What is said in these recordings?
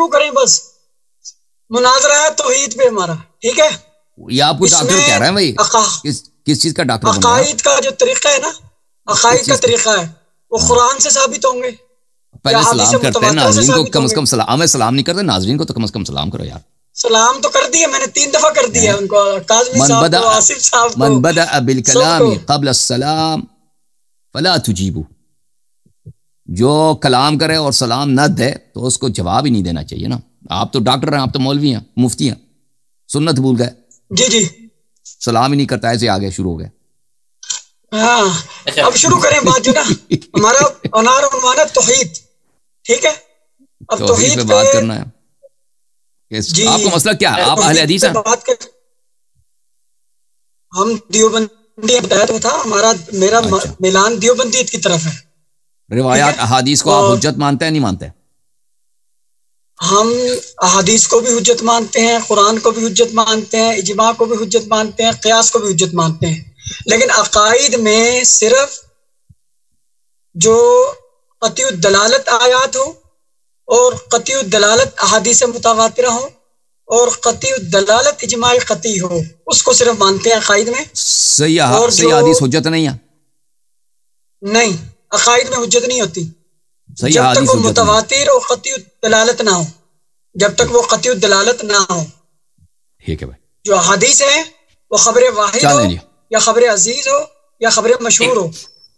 शुरू करें, बस मुनाजरा है तौहीद पे हमारा, ठीक है। ये आपको डॉक्टर कह रहे हैं भाई, किस चीज का डॉक्टर बन रहा है? अकाईद का जो तरीका है ना, अकाईद का तरीका है वो कुरान से साबित होंगे। पहले सलाम करते हैं नाज़रीन को, कम से कम सलाम। हमें सलाम नहीं करते नाज़रीन को, तो कम से कम सलाम करो यार। सलाम तो कर दिया मैंने, 3 दफा कर दिया उनको, काज़मी साहब को, आसिफ साहब को। मन बदा बिल कलामी क़ब्ल अस्सलाम फला तुजीबू, जो कलाम करे और सलाम न दे तो उसको जवाब ही नहीं देना चाहिए ना। आप तो डॉक्टर हैं, आप तो मौलवी हैं, मुफ्ती हैं, सुन्नत भूल गए। जी जी, सलाम ही नहीं करता, ऐसे आगे शुरू हो गए। हाँ अब शुरू करें बात जो ना हमारा अनार उन्वान है तौहीद, ठीक है। अब तौहीद पे बात करना है। आपका मसला क्या है? आप अहले हदीस हैं? बात कर, हम देवबंदी बताया तो था, मेरा मिलान देवबंदियत की तरफ है। रिवायात अहादीस को आप हुज्जत मानते हैं, नहीं मानते? हम अहादीस को भी हुज्जत मानते हैं, कुरान को भी हुज्जत मानते हैं, इजमा को भी हुज्जत मानते हैं, क़ियास को भी हुज्जत मानते हैं। लेकिन अकाईद में सिर्फ जो क़तई दलालत आयात हो और क़तई दलालत अहादीस मुतवातिरा हो और क़तई दलालत इजमाई क़तई हो, उसको सिर्फ मानते हैं अकाईद में। सही हदीस हुज्जत नहीं है? नहीं, अकाईद में हुज्जत नहीं होती जब तक वो मुतवातिर और क़तई दलालत ना हो, जब तक वो क़तई दलालत ना हो। ठीक है भाई, जो हदीस है वो खबर वाहिद हो या खबर अजीज हो या खबर मशहूर हो,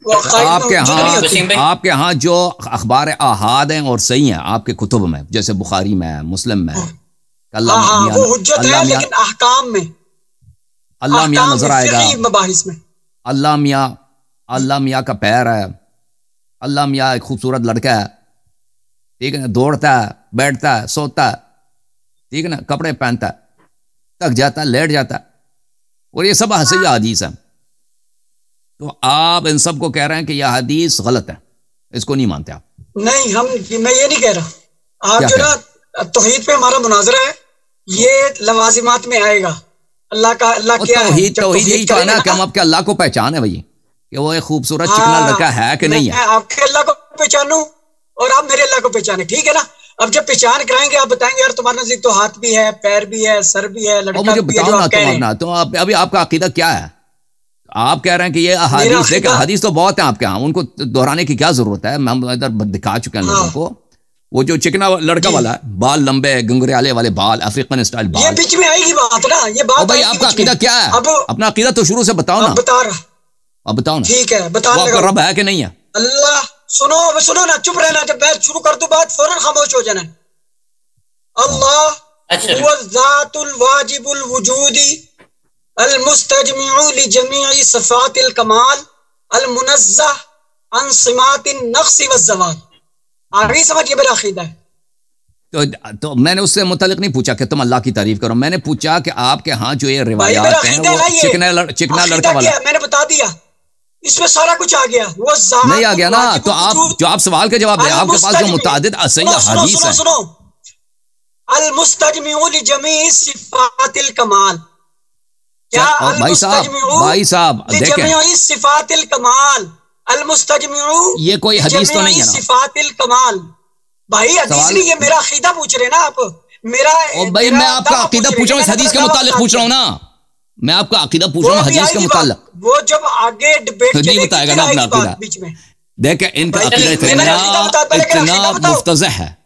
वो आपके यहाँ जो अखबार अहाद हैं और सही हैं आपके कुतुब में, जैसे बुखारी में, मुस्लिम में, वो हुज्जत है, लेकिन अहकाम में अल्लाह मियाँ नजर आएगा, मबाहिस में अल्लाह मियाँ का पैर है, अल्लाह मियाँ एक खूबसूरत लड़का है, ठीक है ना, दौड़ता है, बैठता है, सोता है, ठीक है ना, कपड़े पहनता है, थक जाता है, लेट जाता है, और ये सब सही हदीस है। तो आप इन सब को कह रहे हैं कि यह हदीस गलत है, इसको नहीं मानते आप? नहीं, मैं ये नहीं कह रहा। आप जो ना तौहीद पे हमारा मुनाजरा है, ये लवाजिमात में आएगा। अल्लाह क्या है? तौहीद यही तो है ना कि हम आपके अल्लाह को पहचाने भाई, कि वो एक खूबसूरत चिकना लड़का है कि नहीं है। मैं आपके अल्लाह को पहचानूं और आप मेरे अल्लाह को पहचाने, ठीक है ना। अब जब पहचान कराएंगे, आप बताएंगे यार तुम्हारे नजदीक तो हाथ भी है, पैर भी है, सर भी है, लड़का मुझे भी है, बताओ ना तुम अपना, तो अभी आपका अकीदा क्या है? आप कह रहे हैं कि ये हदीस, देखिए हदीस तो बहुत है आपके यहाँ, उनको दोहराने की क्या जरूरत है? हम इधर दिखा चुके हैं लोगों को। वो जो चिकना लड़का वाला है, बाल लंबे घुंघराले वाले बाल, अफ्रीकन स्टाइल बाल, ये बीच में आएगी बात ना, ये बात भाई आपका अकीदा क्या है? अपना अकीदा तो शुरू से बताओ ना। बता रहा, अब बताओ ना। ठीक है, बता। आपका रब है कि नहीं है? अल्लाह, सुनो ना, चुप रहना, जब मैं शुरू कर दूं बात फौरन खामोश हो जाना। अल्लाह हुवा ज़ातुल वाजिबुल वुजूदी अल मुस्तजमिउ लिजमीइ सिफातिल कमाल अल मुनज़्ज़ह अन सिमातिन नक़्स व ज़वाल। आगे समझिए, मेरा अकीदा है। तो मैंने उससे मुतालिक नहीं पूछा कि तुम अल्लाह की तारीफ करो, मैंने पूछा कि आपके यहाँ जो ये रिवायात हैं वो चिकना लड़का वाला, मैंने बता दिया, इसमें सारा कुछ आ गया। वो नहीं आ गया ना, तो आप सवाल का जवाब दें। आपके पास जो मुतादिद सही हदीस है, सुनो, अल मुस्तजमिउ लिजमीइ सिफातिल कमाल, क्या भाई साहब देखें, सिफातिल कमाल अल मुस्तजमिउ, ये कोई हदीस तो नहीं है ना? सिफातिल कमाल भाई हदीस नहीं, ये मेरा अकीदा पूछ रहे हैं ना आप। मेरा भाई मैं आपका अकीदा पूछ रहा हूँ, इस हदीस के मुतालिक पूछ रहा हूँ ना, मैं आपका अकीदा पूछ रहा हूँ हदीस के मुतालिक। वो जब आगे डिबेट नहीं बताएगा ना अपना अकीदा बीच में। देखे इनका अकीदा इतना मुफ्तज़ह है,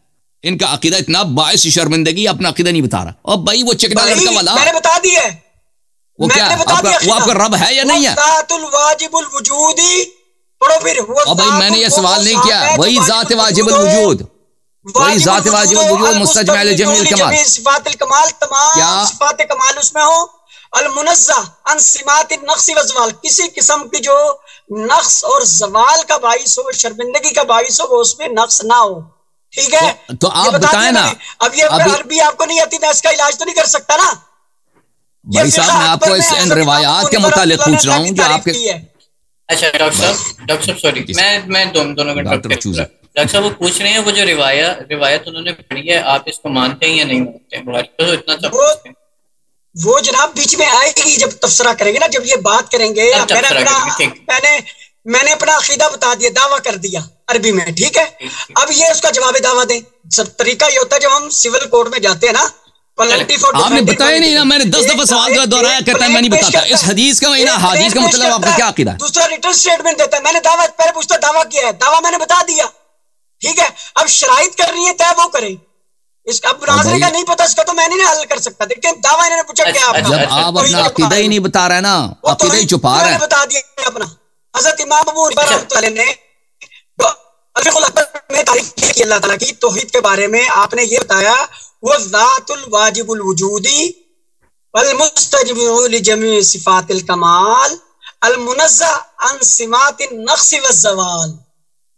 इनका अकीदा इतना बाइस शर्मिंदगी, अपना अकीदा नहीं बता रहा। और भाई वो चिकना लड़का वाला मैंने बता दिया है, वो क्या वो आपका रब है या नहीं है? वाजिबुल वजूदी पढ़ो फिर। और भाई मैंने ये सवाल नहीं किया, वही ज़ात वाजिबुल वजूद, वही ज़ात वाजिबुल वजूद मुस्तजमिउ लिजमीइल कमाल, सिफातिल कमाल, तमाम सिफात कमाल उसमें हो। अल मुनज़्ज़ह अन सिमातिन नक़्स व ज़वाल, किसी किस्म की जो नक्स और जवाल का बाइस हो, शर्मिंदगी का बाइस हो, वो उसमें नक्स ना हो, ठीक है। तो आप बताएं ना। अब ये अरबी आपको नहीं आती, मैं इसका इलाज तो नहीं कर सकता ना भाई साहब। मैं आपको इन रिवायात के मुतालिक पूछ रहा हूँ जो आपके। अच्छा डॉक्टर साहब सॉरी, मैं दोनों का डॉक्टर साहब वो पूछ रहे हैं, वो जो रिवायत उन्होंने पढ़ी है, आप इसको मानते हैं या नहीं मानते हैं? बुखारी तो इतना सब वो जनाब बीच में आएगी, जब तफसरा करेंगे ना, जब ये बात करेंगे। मैंने मैंने अपना अकीदा बता दिया, दावा कर दिया अरबी में, ठीक है। अब ये उसका जवाब दावा दे। सब तरीका ये होता है जब हम सिविल कोर्ट में जाते हैं ना, आपने बताया नहीं ना, मैंने 10 दफा सवाल दोहराया, कहता है मैं नहीं बताता। इस हदीस का महीना, हदीस का मतलब आपका क्या अकीदा है? दूसरा रिटर्न स्टेटमेंट देता है, मैंने दावा पहले पूछता दावा किया है, दावा मैंने बता दिया, ठीक है। अब शराइत कर रही है तय वो करें, इसका अब मुनाज़रे का नहीं पता, इसका तो मैं नहीं हल कर सकता, लेकिन दावा इन्होंने पूछा क्या आपका। जब आप अपना अकीदा ही नहीं बता रहे ना, अकीदा ही छुपा रहे हैं। बता दिया अपना। हज़रत इमाम अबू हनीफा ने में तारीफ की अल्लाह ताला की तौहीद के बारे में, आपने ये बताया वो ज़ातुल वाजिबुल वजूदी वल मुस्तजिबु लिजमी सिफातिल कमाल अल मुनज़्ज़ह अन सिमातिन नक्स व ज़वाल।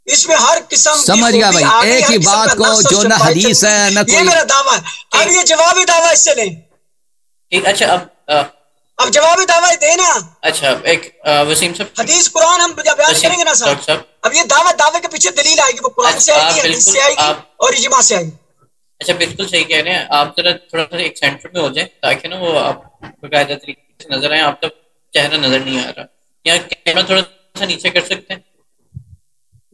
इसमें हर किस्म समझ गया भाई, एक ही बात को जो ना हदीस है ना कोई। ये मेरा दावा है। अब ये जवाबी दावा इससे लें। ठीक, अच्छा अब जवाबी दावा देना। अच्छा एक वसीम साहब, हदीस कुरान हम बयान करेंगे ना साहब। अब ये दावे के पीछे दलील आएगी, वो कुरान से आएगी, हदीस से आएगी और इजमा से आएगी। अच्छा बिल्कुल सही कह रहे हैं आप। जरा थोड़ा सा एक सेंटर में हो जाए ताकि ना वो आप बाकायदा तरीके से नजर आए। आप तक चेहरा नजर नहीं आ रहा, या कैमरा थोड़ा सा नीचे कर सकते हैं?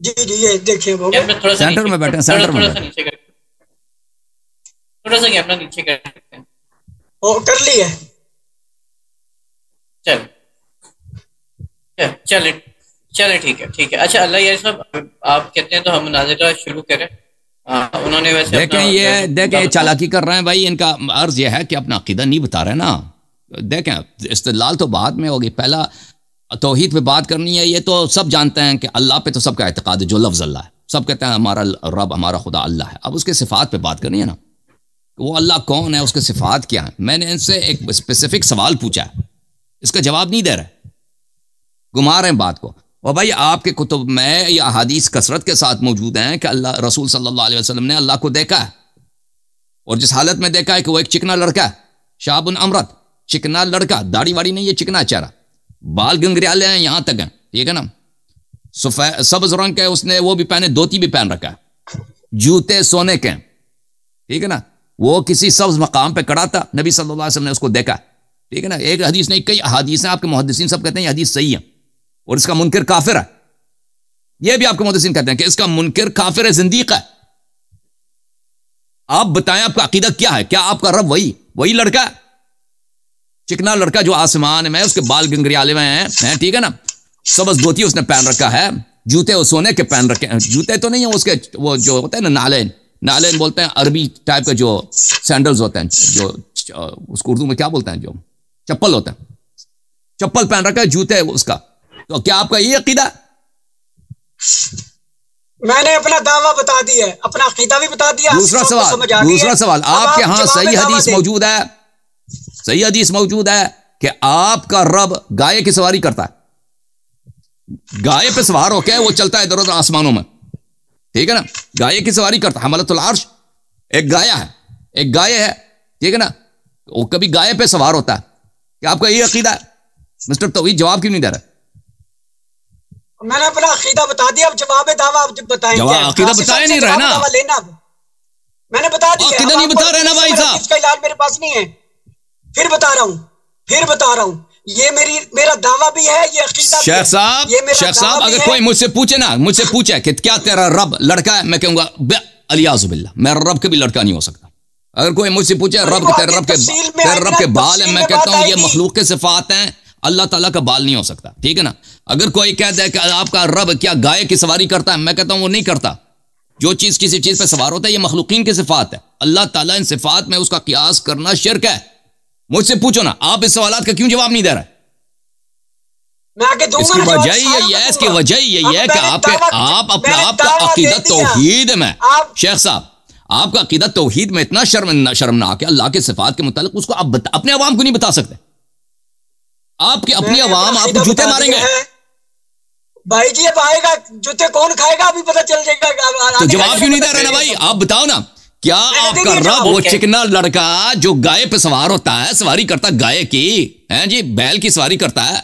जी ये देखिए थोड़ा सा सेंटर में बैठे, सेंटर में थोड़ा सा नीचे कर, थोड़ा सा कैमरा नीचे कर सकते हैं। ओ कर लिया। चले ठीक है। अच्छा अल्लाह यार साहब, आप कहते हैं तो हम मुनाज़रा शुरू करें। उन्होंने वैसे देखें चालाकी कर रहे हैं भाई। इनका अर्ज यह है कि अपना अकीदा नहीं बता रहे ना। देखें इस्तेदलाल तो बाद में होगी, पहला तौहीद पे बात करनी है। ये तो सब जानते हैं कि अल्लाह पे तो सबका एतकाद है, जो लफ्ज़ अल्लाह है, सब कहते हैं हमारा रब, हमारा खुदा अल्लाह है। अब उसके सिफात पे बात करनी है ना, वो अल्लाह कौन है, उसके सिफात क्या है। मैंने इनसे एक स्पेसिफिक सवाल पूछा है, इसका जवाब नहीं दे रहे, घुमा रहे हैं बात को। और भाई आपके कुतुब में या हदीस कसरत के साथ मौजूद हैं कि अल्लाह रसूल सल्लल्लाहु अलैहि वसल्लम ने अल्लाह को देखा है, और जिस हालत में देखा है कि वो एक चिकना लड़का है, शाबुन अमरत, चिकना लड़का, दाढ़ी वाड़ी नहीं, ये चिकना चेहरा, बाल गंगरियाले हैं यहां तक हैं, ठीक है ना, सब्ज रंग के, उसने वो भी पहने, धोती भी पहन रखा है, जूते सोने के, ठीक है ना। वो किसी सब्ज मकाम पे खड़ा था, नबी सल्लल्लाहु अलैहि वसल्लम ने उसको देखा, ठीक है ना। एक हदीस नहीं, कई हदीस हैं, आपके मुहद्दिसीन सब कहते हैं ये हदीस सही है, और इसका मुनकिर काफिर है। ये भी आपके मुहद्दिसीन कहते हैं कि इसका मुनकिर काफिर है, जिंदीक है। आप बताएं आपका अकीदा क्या है? क्या आपका रब वही लड़का है, चिकना लड़का जो आसमान में, उसके बाल गंगरियाले में हैं, ठीक है ना, सबज धोती उसने पहन रखा है, जूते वो सोने के पहन रखे हैं, जूते तो नहीं है उसके, वो जो होता है ना नालेन बोलते हैं, अरबी टाइप का जो सैंडल्स होते हैं, जो उसको उर्दू में क्या बोलते हैं, जो चप्पल होता है, चप्पल पहन रखा है, जूते है उसका। तो क्या आपका ये अकीदा? मैंने अपना दावा बता दिया, अपना अकीदा भी बता दिया। दूसरा सवाल, आपके यहां सही हदीस मौजूद है, सही हदीस मौजूद है कि आपका रब गाय की सवारी करता है, गाय पे सवार होकर वो चलता है इधर उधर आसमानों में, ठीक है ना, गाय की सवारी करता है। हमलतुल अर्श एक गाय है, ठीक है ना, वो कभी गाय पे सवार होता है। क्या आपका ये अकीदा है? मिस्टर तौहीद जवाब क्यों नहीं दे रहा? मैंने अपना अकीदा बता दिया, अब जवाब दावा आप बताएंगे। अकीदा बताया नहीं रहे ना, मैंने बता दिया, अकीदा नहीं बता रहे ना भाई साहब। इसका इलाज मेरे पास नहीं है, फिर बता रहा हूं, ये मेरा दावा भी है, ये अकीदा। शेख साहब अगर कोई मुझसे पूछे कि क्या तेरा रब लड़का है, मैं कहूंगा अलियाज़ु बिल्लाह, मेरा रब कभी लड़का नहीं हो सकता। अगर कोई मुझसे पूछे तेरे रब के बाल है, मैं कहता हूं ये मखलूक के सिफात हैं, अल्लाह ताला का बाल नहीं हो सकता, ठीक है ना। अगर कोई कहता है कि आपका रब क्या गाय की सवारी करता है, मैं कहता हूं वो नहीं करता। जो चीज किसी चीज पे सवार होता है ये मखलूकीन की सिफात है, अल्लाह ताला इन सिफात में उसका कियास करना शिर्क है। मुझसे पूछो ना, आप इस सवालात का क्यों जवाब नहीं दे रहे? इसकी वजह यही है कि आपका अकीदा तौहीद में, शेख साहब आपका अकीदा तौहीद में इतना शर्मनाक है, अल्लाह के सिफात के मुतालिक उसको आप अपने अवाम को नहीं बता सकते। आपके अपनी अवाम आपको जूते मारेंगे भाई जी, अब आएगा जूते कौन खाएगा अभी पता चल जाएगा। तो जवाब क्यों नहीं दे रहे ना भाई? आप बताओ ना, क्या आपका रब वो चिकना लड़का जो गाय पे सवार होता है, सवारी करता गाय की, है जी, बैल की सवारी करता है,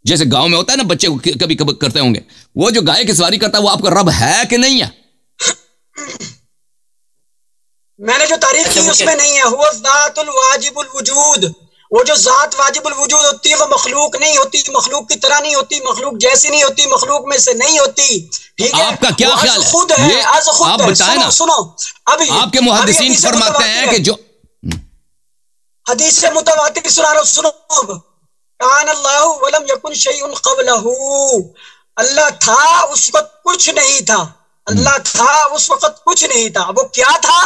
जैसे गांव में होता है ना, बच्चे कभी कभी करते होंगे, वो जो गाय की सवारी करता है वो आपका रब है कि नहीं है? मैंने जो तारीफ की उसमें नहीं है, हुवा ज़ातुल वाजिबुल वजूद वो जो जात वाजिबुल वजूद होती है वो मखलूक नहीं होती, मखलूक की तरह नहीं होती, मखलूक जैसी नहीं होती, मखलूक में से नहीं होती। ठीक है, आपका क्या ख्याल है? खुद है, आप बताएं ना। सुनो अभी आपके मुहद्दिसीन फरमाते हैं कि जो हदीस से मुतवातिर सुना रहा हूं, सुनो। कान अल्लाहु वलम यकुन शैउन क़ब्लहू, अल्लाह था उस वक्त कुछ नहीं था, अल्लाह था उस वक्त कुछ नहीं था। वो क्या था?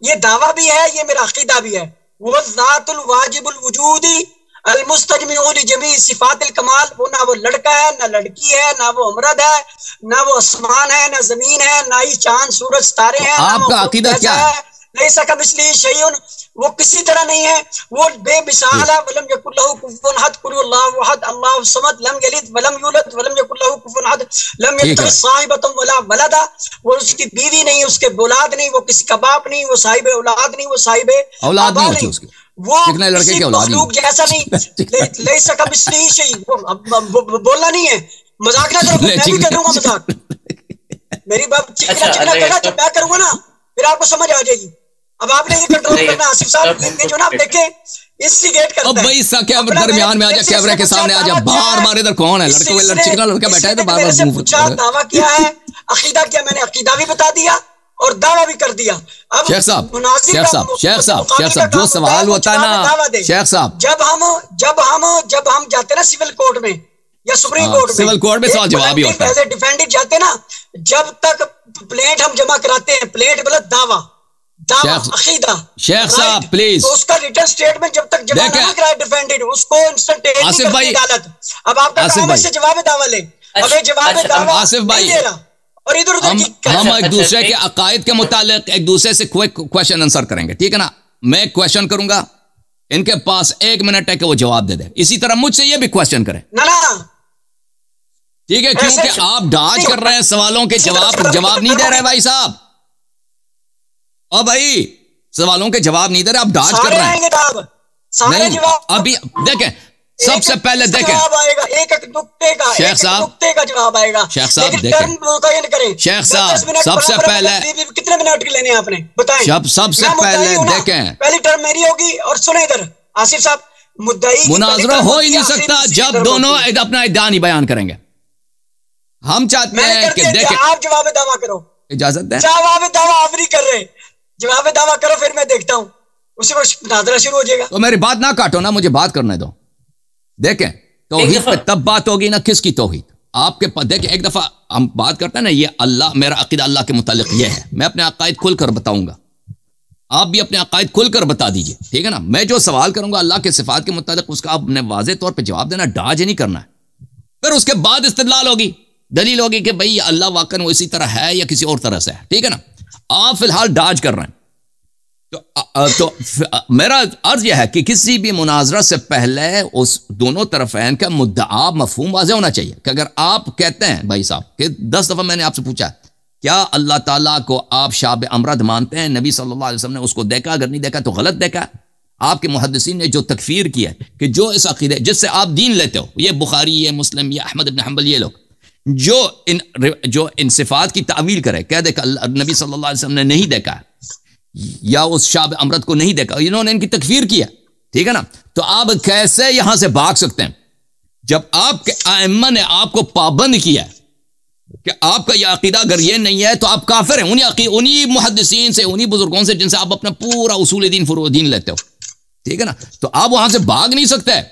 ये दावा भी है, ये मेरा अकीदा भी है। वो ज़ातुल वाजिबुल वजूदी अल मुस्तजमिउ लिजमी सिफातिल कमाल, वो ना वो लड़का है, ना लड़की है, ना वो अमरद है, ना वो आसमान है, ना जमीन है, ना ही चांद सूरज तारे हैं। आपका अकीदा क्या है? नहीं सका मिसली शैउन, वो किसी तरह नहीं है, वो बेमिसाल है। वलम यकुल लहू कुफुवन अहद, कुल हुवल्लाहु अहद, अल्लाहु समद, लम यलिद वलम यूलद वलम यकुल लहू कुफुवन अहद, लम यत्तखिज़ साहिबतन वला वलदा, वो उसकी बीवी नहीं, उसके औलाद नहीं, वो किसी का बाप नहीं, वो साहिब औलाद नहीं, वो साहिब औलाद नहीं होती उसकी, वो कितने लड़के के औलाद नहीं, जैसा नहीं। ले सका मिसली शै, बोलना नहीं है, मजाक ना करो, मैं भी करूंगा मजाक। मेरी बात चिकना करना जब मैं करूंगा ना फिर आपको समझ आ जाएगी। अब आपने ये कंट्रोल करना, आसिफ साहब ये जो ना आप देखें इंस्टिगेट करता है। भाई सा क्या दरमियान में आ जा, कैमरे के सामने आ जा, बाहर मारे इधर कौन है? लड़के चिकना लड़का बैठा है तो बार बार पूछा दावा किया है, अकीदा क्या, मैंने अकीदा भी बता दिया और दावा भी कर दिया। अब शेख साहब जो सवाल होता है ना शेख साहब, जब हम जाते ना सिविल कोर्ट में या सुप्रीम कोर्ट में, सिविल कोर्ट में सवाल जवाब ही होता है। डिफेंडेंट जाते ना, जब तक प्लेट हम जमा कराते हैं, प्लेट मतलब दावा अकीदा, शेख साहब प्लीज, तो उसका रिटर्न स्टेटमेंट जब तक जमा ना कराए डिफेंडेंट, उसको इंस्टेंटेनियस कर दी अदालत। अब आपका काम है जवाब दावा ले, अबे जवाब दावा आसिफ भाई, और इधर उधर हम एक दूसरे के अकायद के मुतालिक एक दूसरे से क्वेश्चन आंसर करेंगे, ठीक है ना? मैं क्वेश्चन करूंगा, इनके पास 1 मिनट है कि वो जवाब दे दे। इसी तरह मुझसे ये भी क्वेश्चन करें, ठीक है? क्योंकि आप डॉज कर रहे हैं सवालों के, जवाब नहीं दे रहे भाई साहब। और भाई सवालों के जवाब नहीं दे रहे, आप डॉज कर रहे हैं। नहीं, अभी देखें, सबसे पहले देखें एक नुक्ते का, शेख साहब नुक्ते का जवाब आएगा। शेख साहब देखें, शेख साहब सबसे पहले कितने मिनट लेने हैं आपने बताएं? सबसे पहले देखें, पहली टर्म मेरी होगी। और सुने इधर आसिफ साहब, मुद्दई मुनाजरा हो ही नहीं सकता जब दोनों अपना इद्दा नहीं बयान करेंगे। हम चाहते हैं कि देखें, आप जवाब दावा करो, इजाजत दें। जवाब दावा आप नहीं कर रहे, जवाब दावा करो फिर मैं देखता हूं, उसी वक्त मुनाजरा शुरू हो जाएगा। तो मेरी बात ना काटो ना, मुझे बात करने दो। देखें, तौहीद पे तब बात होगी ना, किसकी तौहीद? आपके पास देखें, एक दफा हम बात करते हैं ना, ये अल्लाह, मेरा अकीदा अल्लाह के मुतालिक ये है, मैं अपने अकायद खुलकर बताऊंगा, आप भी अपने अकायद खुलकर बता दीजिए, ठीक है ना? मैं जो सवाल करूंगा अल्लाह के सिफात के मुतालिक, उसका आपने वाज़ेह तौर पर जवाब देना, डाज नहीं करना है। फिर उसके बाद इस्तिदलाल होगी, दलील होगी कि भाई अल्लाह वाकई वो इसी तरह है या किसी और तरह से है, ठीक है ना? आप फिलहाल डाज कर रहे हैं। तो मेरा अर्ज यह है कि किसी भी मुनाजरा से पहले उस दोनों तरफैन का मुद्दा मफहूम वाज़ेह होना चाहिए। कि अगर आप कहते हैं भाई साहब कि 10 दफा मैंने आपसे पूछा, क्या अल्लाह ताला को आप शाब अमरद मानते हैं? नबी सल्लल्लाहु अलैहि वसल्लम ने उसको देखा, अगर नहीं देखा तो गलत देखा। आपके मुहद्दिसीन ने जो तकफीर किया कि जो इस अकीदे जिससे आप दीन लेते हो, ये बुखारी, ये मुस्लिम, ये अहमद इब्न हंबल, ये लोग जो इन सिफात की तावील करे, कह दे नबी सल्लल्लाहु अलैहि वसल्लम ने नहीं देखा या उस शाब अमरद को नहीं देखा, इन्होंने इनकी तकफीर किया, ठीक है ना? तो आप कैसे यहां से भाग सकते हैं जब आपके आइम्मा ने आपको पाबंद किया कि आपका यह अकीदा अगर ये नहीं है तो आप काफिर हैं? उन्हीं मुहद्दिसीन से, उन्हीं बुजुर्गों से जिनसे आप अपना पूरा उसूल दीन फुरूअ दीन लेते हो, ठीक है ना? तो आप वहां से भाग नहीं सकते।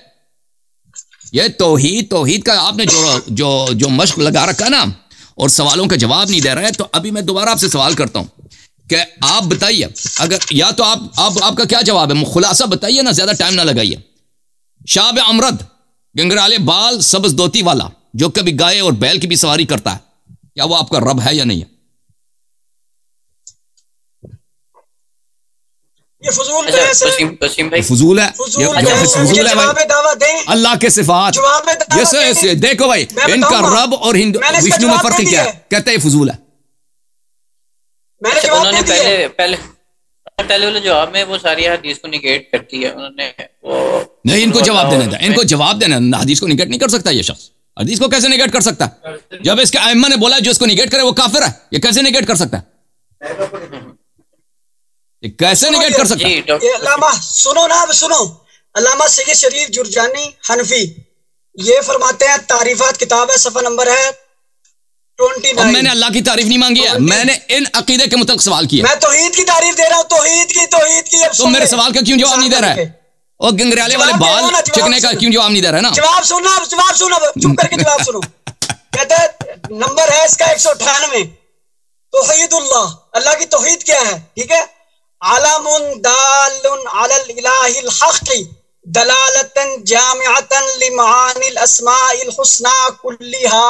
ये तौहीद का आपने जो मश्क लगा रखा ना, और सवालों का जवाब नहीं दे रहे। तो अभी मैं दोबारा आपसे सवाल करता हूं कि आप बताइए, अगर या तो आपका क्या जवाब है? खुलासा बताइए ना, ज्यादा टाइम ना लगाइए। शाब अमरद, गंगराले बाल, सब्ज धोती वाला, जो कभी गाय और बैल की भी सवारी करता है, क्या वो आपका रब है या नहीं है? ये फजूल है, फजूल है भाई। अल्लाह के सिफात जैसे देखो भाई, इनका रब और हिंदू विष्णु में फर्क क्या है? कहते हैं फजूल है। उन्होंने पहले वाले जवाब में वो सारी हदीस को निगेट करती है उन्होंने, वो नहीं, इनको जवाब देने था, इनको जवाब देना। हदीस को निगेट नहीं कर सकता ये शख्स, हदीस को कैसे निगेट कर सकता? जब इसके आइम्मा ने बोला जो इसको निगेट करे वो काफिर है, ये कैसे निगेट कर सकता? ये कैसे निगेट कर सकता? सुनो ना, अब सुनो, अल्लामा सैयद शरीफ जुरजानी हनफी ये फरमाते हैं, तारीफात किताब है, सफा नंबर है 29। मैंने अल्लाह की तारीफ नहीं मांगी है, मैंने इन अकीदे के मुताबिक सवाल किया। मैं तौहीद की तारीफ दे रहा हूँ, तौहीद की। तो मेरे सवाल का क्यों जवाब नहीं दे रहा है? और गंगरियाले वाले बाल चिकने का क्यों जवाब नहीं दे रहा है ना? जवाब सुनो, चुप करके जवाब सुनो। कहते हैं नंबर है इसका 198, तौहीदुल्लाह, अल्लाह की तौहीद क्या है, ठीक है। अलमुन दालुन अलल इलाहिल हक़ दलालतन जामिअतन लिमानिल अस्माइल हुस्ना कुल्लिहा,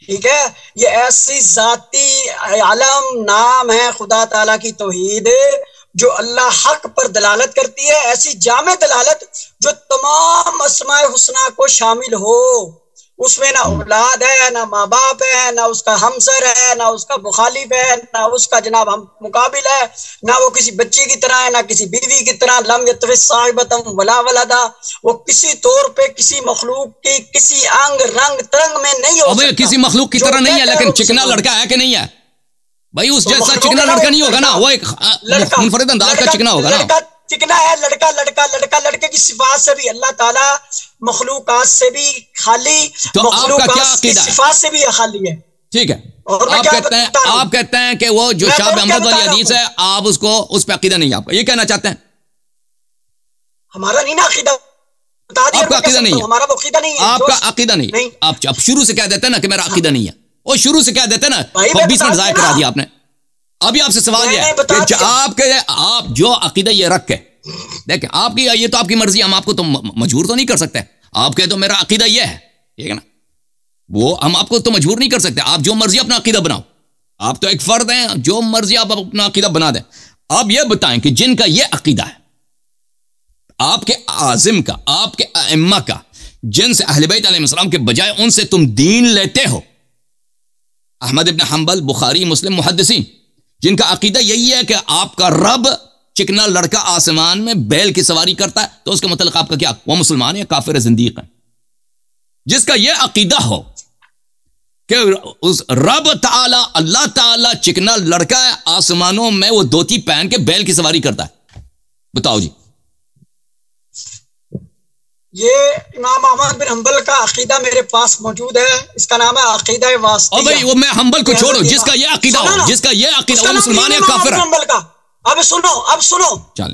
ठीक है। ये ऐसी जाती आलम नाम है खुदा ताला की तौहीद जो अल्लाह हक पर दलालत करती है, ऐसी जामे दलालत जो तमाम अस्माए हुस्ना को शामिल हो। उसमें ना औलाद है, ना माँ बाप है, ना उसका हमसर है, ना उसका मुखालिफ है, ना उसका जनाब हम मुकाबिल है, ना वो किसी बच्ची की तरह है, ना किसी बीवी की तरह। लम यतगिस साहिबतम वला वलदा, वो किसी तौर पे किसी मखलूक की किसी अंग रंग तरंग में नहीं हो सकता। किसी मखलूक की तरह नहीं है, लेकिन चिकना लड़का है कि नहीं है भाई? उस जैसा चिकना लड़का नहीं होगा ना, वो एक मुनफरिद अंदाज का चिकना होगा ना। चिकना है लड़के की सिफात से भी अल्लाह ताला मखलूकात से भी खाली, तो आपका क्या अकीदा है? सिफात से भी खाली है, ठीक है। आप कहते हैं कि वो जो शाह अहमद वाली हदीस है, आप उसको उस पे अकीदा नहीं है आपका, ये कहना चाहते हैं? हमारा नहीं ना अकीदा, आपका अकीदा नहीं है, हमारा वो अकीदा नहीं है, आपका अकीदा नहीं। आप शुरू से कह देते हैं ना कि मेरा अकीदा नहीं है, और शुरू से कह देते हैं ना, 20 मिनट जाया करा दिया आपने। अभी आपसे सवाल यह है कि आप जो अकीदा ये रख के देखें, आपकी ये तो आपकी मर्जी, हम आपको तो मजबूर तो नहीं कर सकते। आप कहे तो मेरा अकीदा ये है, ठीक है ना, वो हम आपको तो मजबूर नहीं कर सकते। आप जो मर्जी अपना अकीदा बनाओ, आप तो एक फर्द हैं, जो मर्जी आप अपना अकीदा बना दें। आप ये बताएं कि जिनका ये अकीदा है, आपके आजिम का, आपके अइम्मा का, जिनसे अहले बैत अलैहिस्सलाम के बजाय उनसे तुम दीन लेते हो, अहमद इब्न हंबल, बुखारी, मुस्लिम, मुहद्दिसीन, जिनका अकीदा यही है कि आपका रब चिकना लड़का आसमान में बैल की सवारी करता है, तो उसका मतलब आपका क्या, वो मुसलमान है, काफिर है, जिंदीक है? जिसका यह अकीदा हो कि उस रब ताला, अल्लाह ताला चिकना लड़का है, आसमानों में वो धोती पहन के बैल की सवारी करता है, बताओ जी। ये इमाम अहमद बिन हंबल का अकीदा मेरे पास मौजूद है, इसका नाम है अकीदा वास्तिया। भाई वो मैं हंबल को छोड़ो, जिसका ये अकीदा हो, जिसका ये अकीदा, वो मुसलमान है, काफिर है? अब सुनो,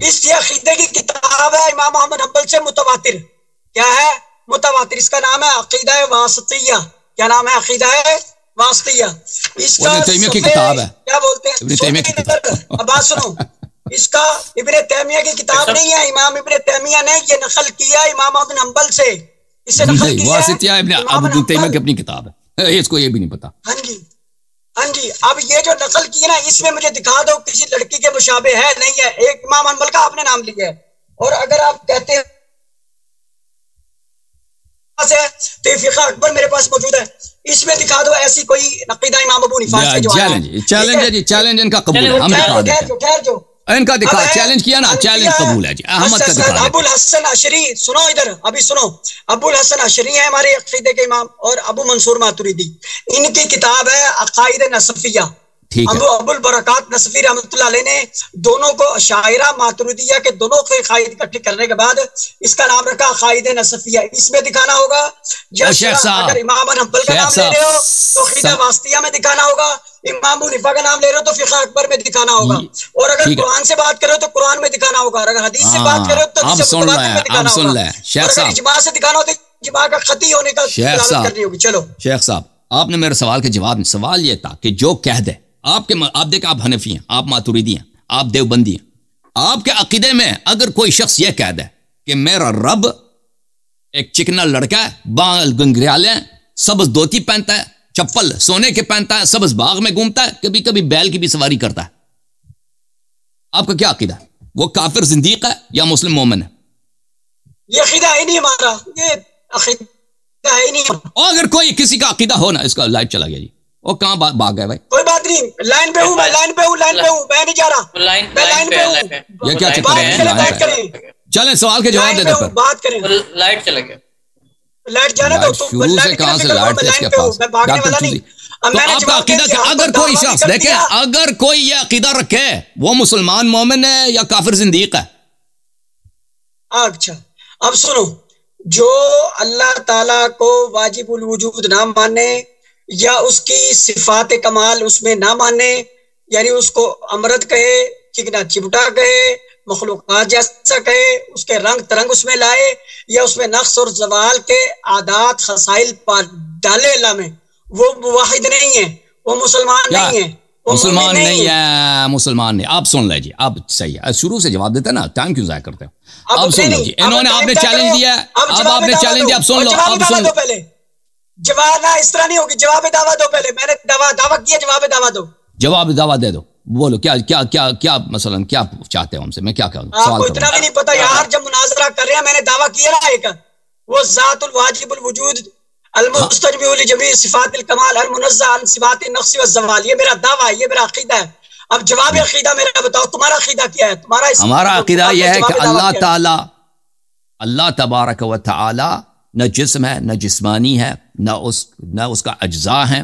इस अकीदे की किताब है इमाम अहमद हंबल से मुतवातिर। क्या है? मुतवातिर। इसका नाम है अकीदा वास्तिया। क्या नाम है? अकीदा वास्तिया। इसका तैमिया की किताब है, क्या बोलते हैं? अब बात सुनो, इसका इब्ने तैमिया की किताब नहीं है, इमाम इब्ने तैमिया ने ये नकल किया इमाम अहमद हंबल से, इसे नकल किया वास्तिया इब्ने अबू तैमिया की अपनी किताब है, इसको ये भी नहीं पता। हाँ जी। अब ये जो नकल की ना, इसमें मुझे दिखा दो किसी लड़की के मुशाबे है, नहीं है। एक इमाम हंबल का आपने नाम लिया है, और अगर आप कहते हैं तो फिक़ह अकबर मेरे पास मौजूद है, इसमें दिखा दो ऐसी कोई अक़ीदा इमाम अबू हनीफा से जो चैलेंज इनका कबूल है, हम दिखा देते हैं। इनका दिखा, चैलेंज किया ना, चैलेंज कबूल है जी। अहमद का दिखा दे। अबुल हसन अशरी, सुनो इधर, अभी सुनो। अबुल हसन अशरी है हमारे अक़ीदे के इमाम, और अबू मंसूर मातुरीदी, इनकी किताब है अक़ाइद नसफिया। अबुल बरकात नसफी रहमतुल्लाह अलैह ने दोनों को अशाइरा मातुरीदिया के दोनों को अक़ाइद इकट्ठे करने के बाद इसका नाम रखा अक़ाइद नसफिया। इसमें दिखाना होगा, अगर इमाम हंबल का नाम ले रहे हो तो अक़ीदा वास्तिया में दिखाना होगा, इमाम अबू हनीफा का नाम ले रहे हो तो फिक़ह अकबर में दिखाना होगा, और अगर कुरान से बात करो तो कुरान में दिखाना होगा, और अगर हदीस से बात करो तो हदीस में दिखाना होगा, और अगर इजमा से दिखाना हो तो इजमा का खती होने का करनी होगी। चलो शेख साहब, आपने मेरे सवाल के जवाब में, सवाल ये था कि जो कह दे आप देखें, आप हनफी हैं, आप मातुरीदी हैं, आप देवबंदी हैं, आपके अकीदे में अगर कोई शख्स यह कह दे कि मेरा रब एक चिकना लड़का है, बाल गंगरियाले, सबज धोती पहनता है, चप्पल सोने के पहनता है, सबज बाग में घूमता है, कभी कभी बैल की भी सवारी करता है, आपका क्या अकीदा? वो काफिर जिंदीक है या मुस्लिम मोमिन है? ये अकीदा है नहीं हमारा, ये अकीदा है नहीं। और अगर कोई किसी का अकीदा हो ना, इसका लाइव चला गया जी, वो कहाँ भाग गए भाई? कोई बात नहीं, लाइन पे हूँ मैं, मैं नहीं जा रहा, लाइन पे हूँ। ये क्या चक्कर है? चलें सवाल के जवाब देते पर बात करें। लाइट चला गया, लाइट जाने दो। शुरू से कहाँ से लाइट थी इसके पास? तो आपका अकीदा क्या? अगर कोई शख्स देखे, अगर कोई ये अकीदा रखे, वो मुसलमान मोमिन है या काफिर जिंदीक है? अच्छा अब सुनो, जो अल्लाह ताला को वाजिबुल वजूद ना माने या उसकी सिफात कमाल उसमें ना माने, यानी उसको अमरत कहे, चिकना चिमटा कहे, मखलूकात जैसा कहे, उसके रंग तरंग उसमें लाए या उसमें नक्स और जवाल के आदात खसाइल डाले अल्लाह में, वो मुवाहिद नहीं है, वो मुसलमान नहीं है, मुसलमान नहीं है, मुसलमान नहीं। आप सुन लीजिए, अब सही है, शुरू से जवाब देते ना, टाइम क्यों जाया करते हो। अब सुन लीजिए, इन्होंने आपने चैलेंज दिया, अब आपने चैलेंज दिया, अब सुन लो, अब सुन लो पहले जवाब ना, इस तरह नहीं होगी, जवाब दावा दो पहले, मैंने दावा किया, जवाब दावा दो, जवाब दावा दे दो, बोलो क्या क्या क्या क्या मसलन क्या चाहते हो हमसे, मैं क्या कहूँ, आपको इतना भी नहीं पता यार, जब मुनाजरा कर रहे हैं मैंने दावा किया ना एक, वो ज़ातुल वाजिबुल वजूद अल-मुस्तजमिउ लिजमी सिफातिल कमाल अल-मुनज़्ज़ह अन सिफातिन नक्स व ज़वाल, ये मेरा दावा है, ये मेरा अकीदा है। अब जवाब अकीदा मेरा बताओ, तुम्हारा अकीदा क्या है? तुम्हारा हमारा अकीदा यह है कि अल्लाह तबारक व तआला न जिस्म है, न जिस्मानी है, न उसका अज्जा है,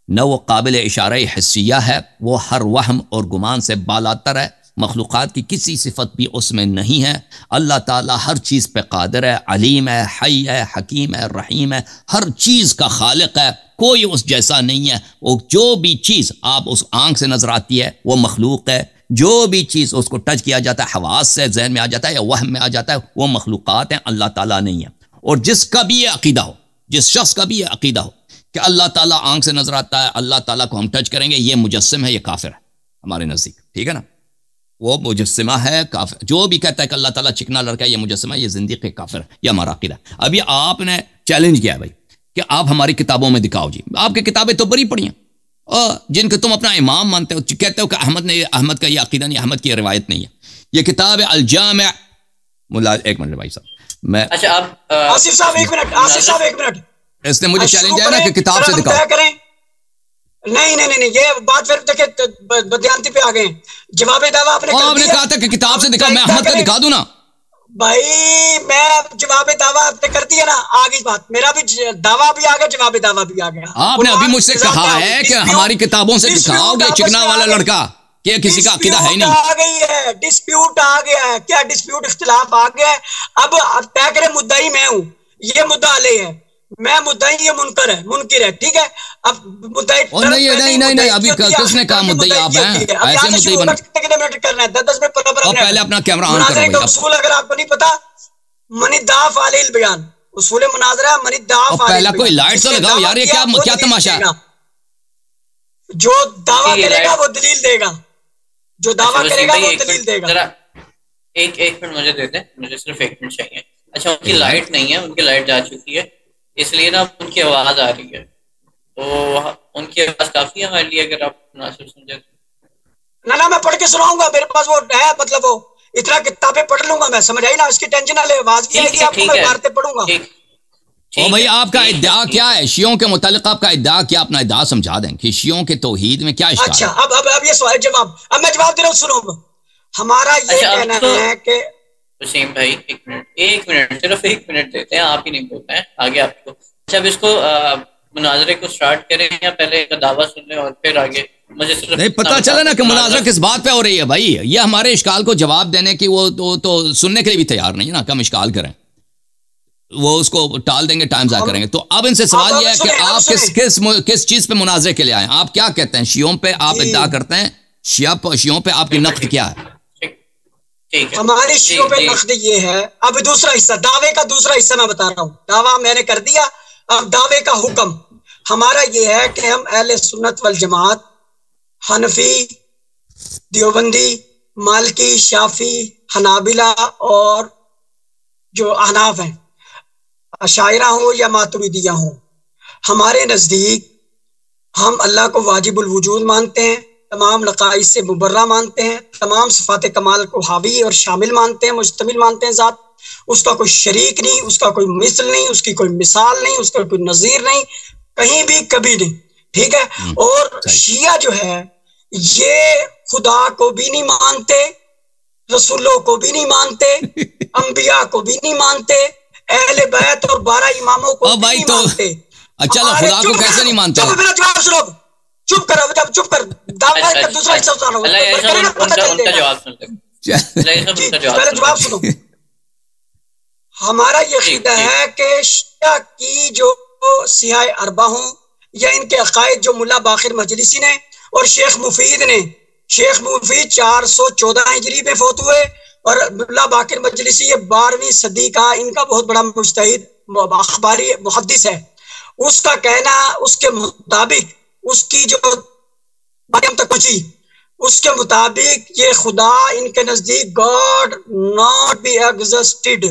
न वो काबिल इशारा हिस्सिया है, वो हर वहम और गुमान से बालातर है, मखलूक़ात की किसी सिफत भी उसमें नहीं है। अल्लाह ताला हर चीज़ पे कादिर है, अलीम है, हई है, हकीम है, रहीम है, हर चीज़ का खालिक है, कोई उस जैसा नहीं है। वो जो भी चीज़ आप उस आंख से नजर आती है वो मखलूक है, जो भी चीज़ उसको टच किया जाता है, हवास से जहन में आ जाता है या वहम में आ जाता है, वो मखलूक़ात हैं, अल्लाह ताला नहीं है। और जिसका भी ये अकीदा हो, जिस शख्स का भी ये अकीदा हो कि अल्लाह ताला आंख से नजर आता है, अल्लाह ताला को हम टच करेंगे, ये मुजस्सिम है, ये काफिर है हमारे नज़दीक, ठीक है ना, वो मुजस्सिमा है, काफिर। जो भी कहता है कि अल्लाह ताला चिकना लड़का है, ये मुजस्सिमा, ये ज़िंदीक़ है, काफिर है, ये हमारा अकीदा। अभी आपने चैलेंज किया है भाई कि आप हमारी किताबों में दिखाओ जी, आपकी किताबें तो बड़ी पड़ी हैं, और जिनको तुम अपना इमाम मानते हो, कहते हो कि अहमद का ये अकीदा नहीं, अहमद की रिवायत नहीं है। ये किताब है अल-जामे'। मुल्ला एक मिनट भाई साहब, मैं अच्छा आप आसिफ साहब एक मिनट, आसिफ साहब एक मिनट, इसने मुझे चैलेंज दिया ना कि किताब से दिखाओ। नहीं नहीं नहीं, ये बात फिर देखिए बदयांती पे आ गए। जवाब दावा आपने कहा था कि किताब से दिखाओ, मैं अहमद का दिखा दूं ना भाई, मैं जवाब दावा आपने कर दिया ना, आ गई बात, मेरा भी दावा भी आ गया, जवाब दावा भी आ गया। आपने अभी मुझसे कहा है कि हमारी किताबों से दिखाओगे चिकना वाला लड़का, कि किसी का अकीदा है नहीं। आ गई है, डिस्प्यूट आ गया है, क्या डिस्प्यूट इख्तिलाफ आ गया है। अब तय करें, मुद्दाई मैं हूँ, ये मुद्दा अली है, मैं मुद्दाई, ये मुनकर है, मुनकिर है, ठीक है। अब मुद्दाई नहीं, अभी किसने कहा मुद्दाई आप हैं? ऐसे मुद्दाई बना कितने मिनट करना है, 10 मिनट पहले अपना कैमरा ऑन करो भाई। उसूल अगर आपको नहीं पता, मनिद्दा फालिल बयान, उसूल मुनाजरा मनिद्दा फालिल, पहला कोई लाइट तो लगाओ यार, ये क्या तमाशा है। जो दावा करेगा वो दलील देगा, जो दावा करेगा वो दलील देगा। एक मिनट मुझे दे दे, मुझे सिर्फ 1 मिनट चाहिए। अच्छा, उनकी लाइट नहीं है, उनकी लाइट जा चुकी है, इसलिए ना उनकी आवाज आ रही है, तो उनकी आवाज काफी है हमारे लिए, अगर आप मुनासिब समझे। ना मैं पढ़ के सुनाऊंगा, मेरे पास वो है, मतलब वो इतना किताबें पढ़ लूंगा मैं, समझ आई ना, उसकी टेंशन ना ले, आवाज की आएगी आपको, मैं मारते पढ़ूंगा। ओ भाई, आपका इद्दा क्या है शियों के मुतालिक? आपका इद्दा क्या? अपना इद्दा समझा दें कि शियों के तौहीद में क्या इश्काल? अच्छा, अब ये सवाल जवाब, अब मैं जवाब दे रहा हूँ, सुनो। हमारा ये कहना है कि हुसैन भाई एक मिनट सिर्फ 1 मिनट देते हैं, आप ही नहीं बोलते हैं आगे आपको। अच्छा, अब इसको मुनाजरे को स्टार्ट करें या पहले एक दावा सुन लें और फिर आगे? मुझे सिर्फ नहीं पता चला ना कि मुनाजरा किस बात पे हो रही है भाई। ये हमारे इश्काल को जवाब देने की वो तो सुनने के लिए भी तैयार नहीं है ना, कम इश्काल करें, वो उसको टाल देंगे, टाइम ज़ाया करेंगे। तो अब इनसे सवाल यह है कि आप किस चीज पे मुनाजरे के लिए आए? आप क्या कहते हैं? शियों पे आप इद्दा करते हैं, शियों पे आपकी नक़्द क्या है? हमारे शियों पे नक़्द ये है। अब दूसरा हिस्सा, दावे का दूसरा हिस्सा मैं बता रहा हूँ। दावा मैंने कर दिया, अब दावे का हुक्म हमारा ये है कि हम अहले सुन्नत वल जमात, हनफी, देवबंदी, मालिकी, शाफी, हनाबिला और जो अहनाफ हैं, अशायरा हो या मातुरिदिया हो, हमारे नज़दीक हम अल्लाह को वाजिबुल वजूद मानते हैं, तमाम नक़ाइस से मुबर्रा मानते हैं, तमाम सिफ़ात कमाल को हावी और शामिल मानते हैं, मुश्तमिल मानते हैं। ज़ात उसका कोई शरीक नहीं, उसका कोई मिसल नहीं, उसकी कोई मिसाल नहीं, उसका कोई नज़ीर नहीं, कहीं भी कभी नहीं, ठीक है। और शिया जो है ये खुदा को भी नहीं मानते, रसूलों को भी नहीं मानते, अंबिया को भी नहीं मानते, अहले बैत और 12 इमामों को भी नहीं मानते। अच्छा, खुदा को कैसे नहीं मानते? मेरा जवाब सुनो, चुप कर, जब चुप कर, दावा का दूसरा हिस्सा सुनो, उनका जवाब सुन ले, पहले जवाब सुनो। हमारा ये अकीदा है कि शिया की जो सियाह अरबा हों या इनके अकायद जो मुल्ला बाकिर मजलिसी ने और शेख मुफीद ने, शेख मुफीद 414 हिजरी में फौत हुए और मुल्ला बाकिर मजलिसी ये 12वीं सदी का, इनका बहुत बड़ा मुज्तहिद अखबारी मुहद्दिस है। उसका कहना, उसके मुताबिक, उसकी जो हम तक पहुंची उसके मुताबिक ये खुदा इनके नजदीक गॉड नॉट बी एग्जिस्टेड,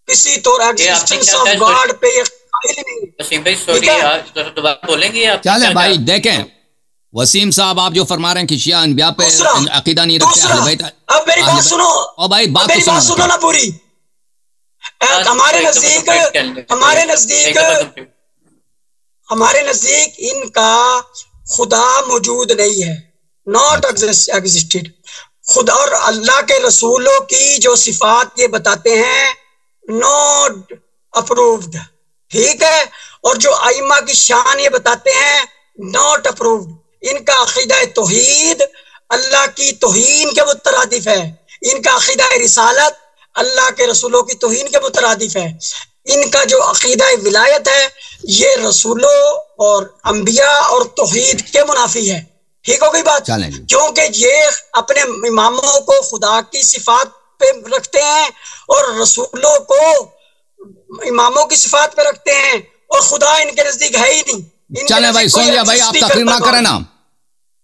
किसी तौर एग्जिस्टेंस ऑफ गॉड पे ये कायल नहीं। वसीम भाई सॉरी यार, दोबारा बोलेंगे आप? चले भाई देखें वसीम साहब, आप जो फरमा रहे हैं कि शिया अनबिया पे अकीदा नहीं रखते। अब मेरी बात सुनो, ओ भाई बात तो सुनो ना पूरी। हमारे नजदीक इनका खुदा मौजूद नहीं है, नॉट एग्जिस्टेड। खुदा और अल्लाह के रसूलों की जो सिफात ये बताते हैं नॉट अप्रूव्ड, ठीक है, और जो आइमा की शान ये बताते हैं नॉट अप्रूव्ड। इनका अकीदा तौहीद अल्लाह की तौहीन के मुतरादिफ है, इनका अकीदा रिसालत अल्लाह के रसूलों की तौहीन के मुतरादिफ है। इनका जो अकीदा विलायत है ये रसूलों और अंबिया और तौहीद के मुनाफी है। ठीक हो गई बात? क्योंकि ये अपने इमामों को खुदा की सिफात पे रखते हैं और रसूलों को इमामों की सिफात पे रखते हैं और खुदा इनके नजदीक है ही नहीं। चले भाई सुन लिया भाई, आप तकरीर ना करें ना।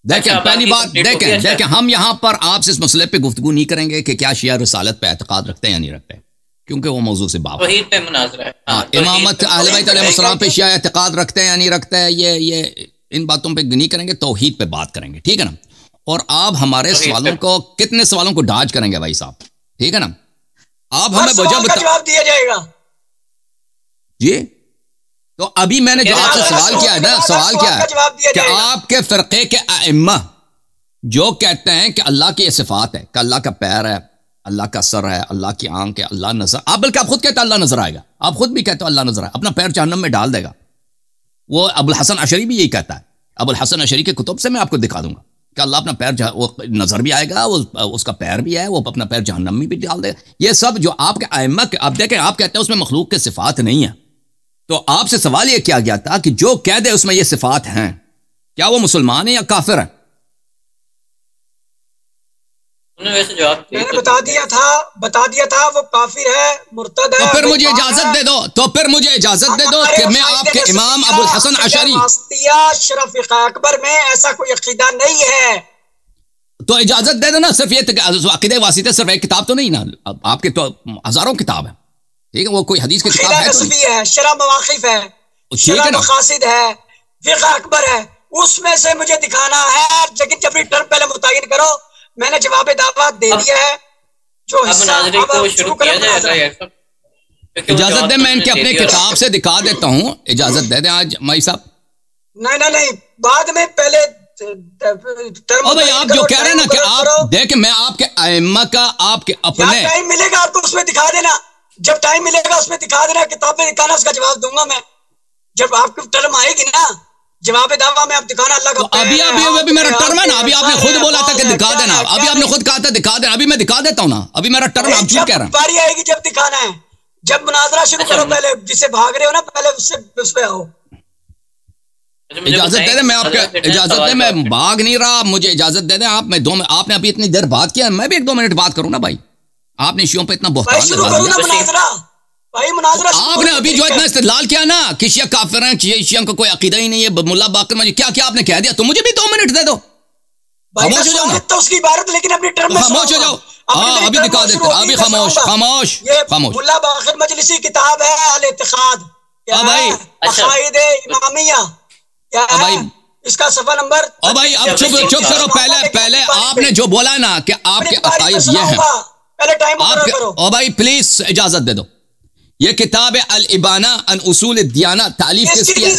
देखें पहली बात, देखें हम यहाँ पर आपसे इस मसले पे गुफ्तगू नहीं करेंगे कि क्या शिया रिसालत पे एतकाद रखते हैं या नहीं रखते, क्योंकि वो मौजू से बात पे मुनाज़रा है। इमामत अहले बैत अलैहिस्सलाम पे शिया एतकाद रखते हैं या नहीं रखते हैं, ये इन बातों पे नहीं करेंगे, तौहीद पे बात करेंगे, ठीक है ना। और आप हमारे सवालों को, कितने सवालों को डाज करेंगे भाई साहब, ठीक है ना। आप हमें जवाब दिया जाएगा जी। तो अभी मैंने जो आपसे सवाल किया है ना, सवाल क्या है कि आपके फिरके के अइम्मा जो कहते हैं कि अल्लाह की ये सिफात है कि अल्लाह का पैर है, अल्लाह का सर है, अल्लाह की आंख है, अल्लाह नजर, आप बल्कि आप खुद कहते हो अल्लाह नजर आएगा, आप खुद भी कहते हो अल्लाह नजर आएगा, अपना पैर जहन्नम में डाल देगा। वो अबुल हसन अशरी भी यही कहता है। अबुल हसन अशरी के कुतुब से मैं आपको दिखा दूंगा कि अल्लाह अपना पैर, वो नजर भी आएगा, वो उसका पैर भी है, वो अपना पैर जहन्नम में भी डाल देगा। ये सब जो आपके अइम्मा के, आप देखें आप कहते हैं उसमें मखलूक के सिफात नहीं है। तो आपसे सवाल यह किया गया था कि जो कह दे उसमें ये सिफात हैं, क्या वो मुसलमान है या काफिर है? वैसे जवाब मैंने बता दिया था वो काफिर है, मुर्तद है। तो फिर मुझे इजाजत दे दो, कि मैं आपके इमाम अबुल हसन अशरी शरफ अकबर में ऐसा कोई अकीदा नहीं है। तो इजाजत दे दो ना। सिर्फ ये अकीदे वासिते सिर्फ एक किताब तो नहीं ना, आपके तो हजारों किताब है, ठीक है। वो कोई हदीस की किताब है तो नहीं है, शरह मवाक़िफ़ है, शरह मक़ासिद है, फ़िक़्ह अकबर है, उसमें से मुझे दिखाना है। लेकिन जब टर्म पहले मुतय्यन करो, मैंने जवाब दावा दे दिया है। जो इजाजत दे, मैं इनके अपने किताब से दिखा देता हूँ, इजाजत दे दें आज मई साहब। नहीं, बाद में पहले भाई आप जो कह रहे हैं ना कि आप देखें, मैं आपके अइम्मा का, आपके अपने टाइम मिलेगा आपको उसमें दिखा देना, जब टाइम मिलेगा उसमें दिखा देना, किताब में दिखाना, उसका जवाब दूंगा मैं जब आपकी टर्म आएगी ना। जवाब दावा में आप दिखाना अल्लाह का। तो अभी मेरा टर्म है ना, अभी आपने खुद बोला था कि दिखा देना, अभी आपने खुद कहा था दिखा देना, अभी मैं दिखा देता हूँ ना, अभी मेरा टर्म, आप क्यों कह रहे हैं? बारी आएगी जब दिखाना है, जब मुनाजरा शुरू करो, पहले जिसे भाग रहे हो ना पहले उससे उस पे आओ। इजाजत दे दें, मैं आपके इजाजत दे, मैं भाग नहीं रहा, मुझे इजाजत दे दें आप। मैं आपने अभी इतनी देर बात किया, मैं भी 1-2 मिनट बात करूँ ना भाई। आपने शियों पे इतना बहुत आपने अभी जो इतना इस्तेदलाल किया ना कि शिया काफिर हैं, शिया का कोई अकीदा ही नहीं है, मुल्ला बाकर मजी क्या क्या आपने कह दिया, तो मुझे भी 2 मिनट दे दो, खामोश हो जाओ ना। तो उसकी इबारत लेकिन अपनी टर्म में खामोश हो जाओ। हाँ अभी दिखा देते, अभी खामोश। मुल्ला बाकर मजलिसी किताब है अल इत्तिखाद, भाई अक़ाइद इमामिया क्या है, इसका सफा नंबर। ओ भाई अब चुप करो, पहले आपने जो बोला ना कि आपके अक़ाइद ये हैं, पहले टाइम करो। ओ भाई प्लीज इजाजत दे दो। ये किताब है अल इबाना अन उसूल दियाना, तालीफ किसकी है?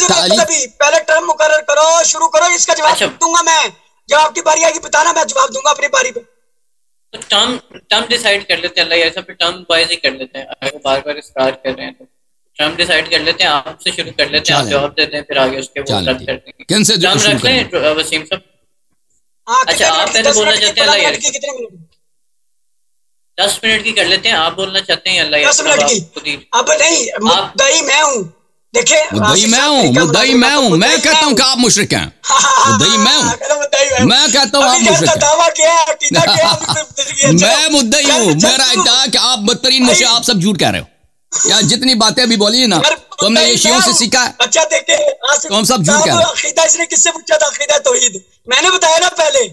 पहले टर्म मुकर्रर करो, शुरू करो, इसका जवाब दूंगा मैं। जब आपकी बारी आएगी बताना, मैं जवाब दूंगा अपनी बारी पे। तो टर्म डिसाइड कर लेते हैं, अल्लाह ऐसा पे टर्म वाइज ही कर लेते हैं। अगर बार-बार इस्तेमाल कर रहे हैं तो टर्म डिसाइड कर लेते हैं, आपसे शुरू कर लेते हैं, आप जवाब देते हैं, फिर आगे उसके वो रद्द करते हैं। किन से टर्म रख लें वसीम साहब? अच्छा आप पहले बोलना चाहते हैं? 10 मिनट की कर लेते हैं। आप बोलना चाहते हैं अल्लाह 10 मिनट की? अब नहीं, मुद्दई मैं हूँ। देखिए मुद्दई मैं हूँ, मुद्दई मैं हूँ। मैं कहता हूँ कि आप मुशरिक हैं। मुद्दई मैं हूँ, मैं कहता हूँ आप मुशरिक हैं। दावा किया, अकीदा किया, मैं मुद्दई हूँ। मेरा इद्दा है कि आप बदतरीन मुझे, आप सब झूठ कह रहे हो यार। जितनी बातें अभी बोली ना, तो हमने ये शियों से सीखा है। अच्छा देखे, तो हम सब झूठ कह रहे हैं। अकीदा इसने किससे पूछा था? अकीदा तौहीद मैंने बताया ना पहले।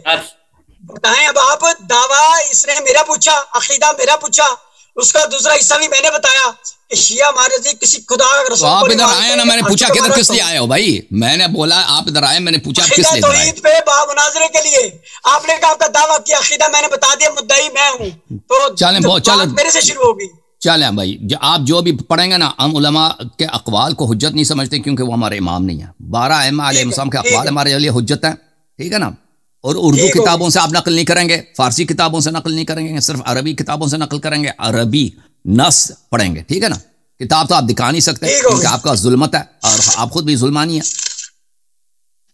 बताएं अब आप। दावा इसने मेरा पूछा, अकीदा मेरा पूछा, उसका दूसरा हिस्सा भी मैंने बताया कि शिया हमारे जी किसी खुदा तो आप इधर आए ना, मैंने पूछा किधर किस लिए आए हो भाई? मैंने बोला आप इधर आए, मैंने पूछा किस लिए आए? पे मुनाजरे के लिए आपने कहा, आपका दावा किया, अकीदा मैंने बता दिया, मुद्दई मैं हूँ। तो चलें, बहुत चलें, मेरे से शुरू होगी। चलें भाई, आप जो भी पढ़ेंगे ना, हम उलमा के अकवाल को हुज्जत नहीं समझते, क्योंकि वो हमारे इमाम नहीं है। 12 अइम्मा अलैहिस्सलाम के अकवाल हमारे लिए हुज्जत है, ठीक है ना। और उर्दू किताबों से आप नकल नहीं करेंगे, फारसी किताबों से नकल नहीं करेंगे, सिर्फ अरबी किताबों से नकल करेंगे, अरबी नस पढ़ेंगे, ठीक है ना। किताब तो आप दिखा नहीं सकते क्योंकि आपका जुल्मत है और आप खुद भी जुल्मानी है,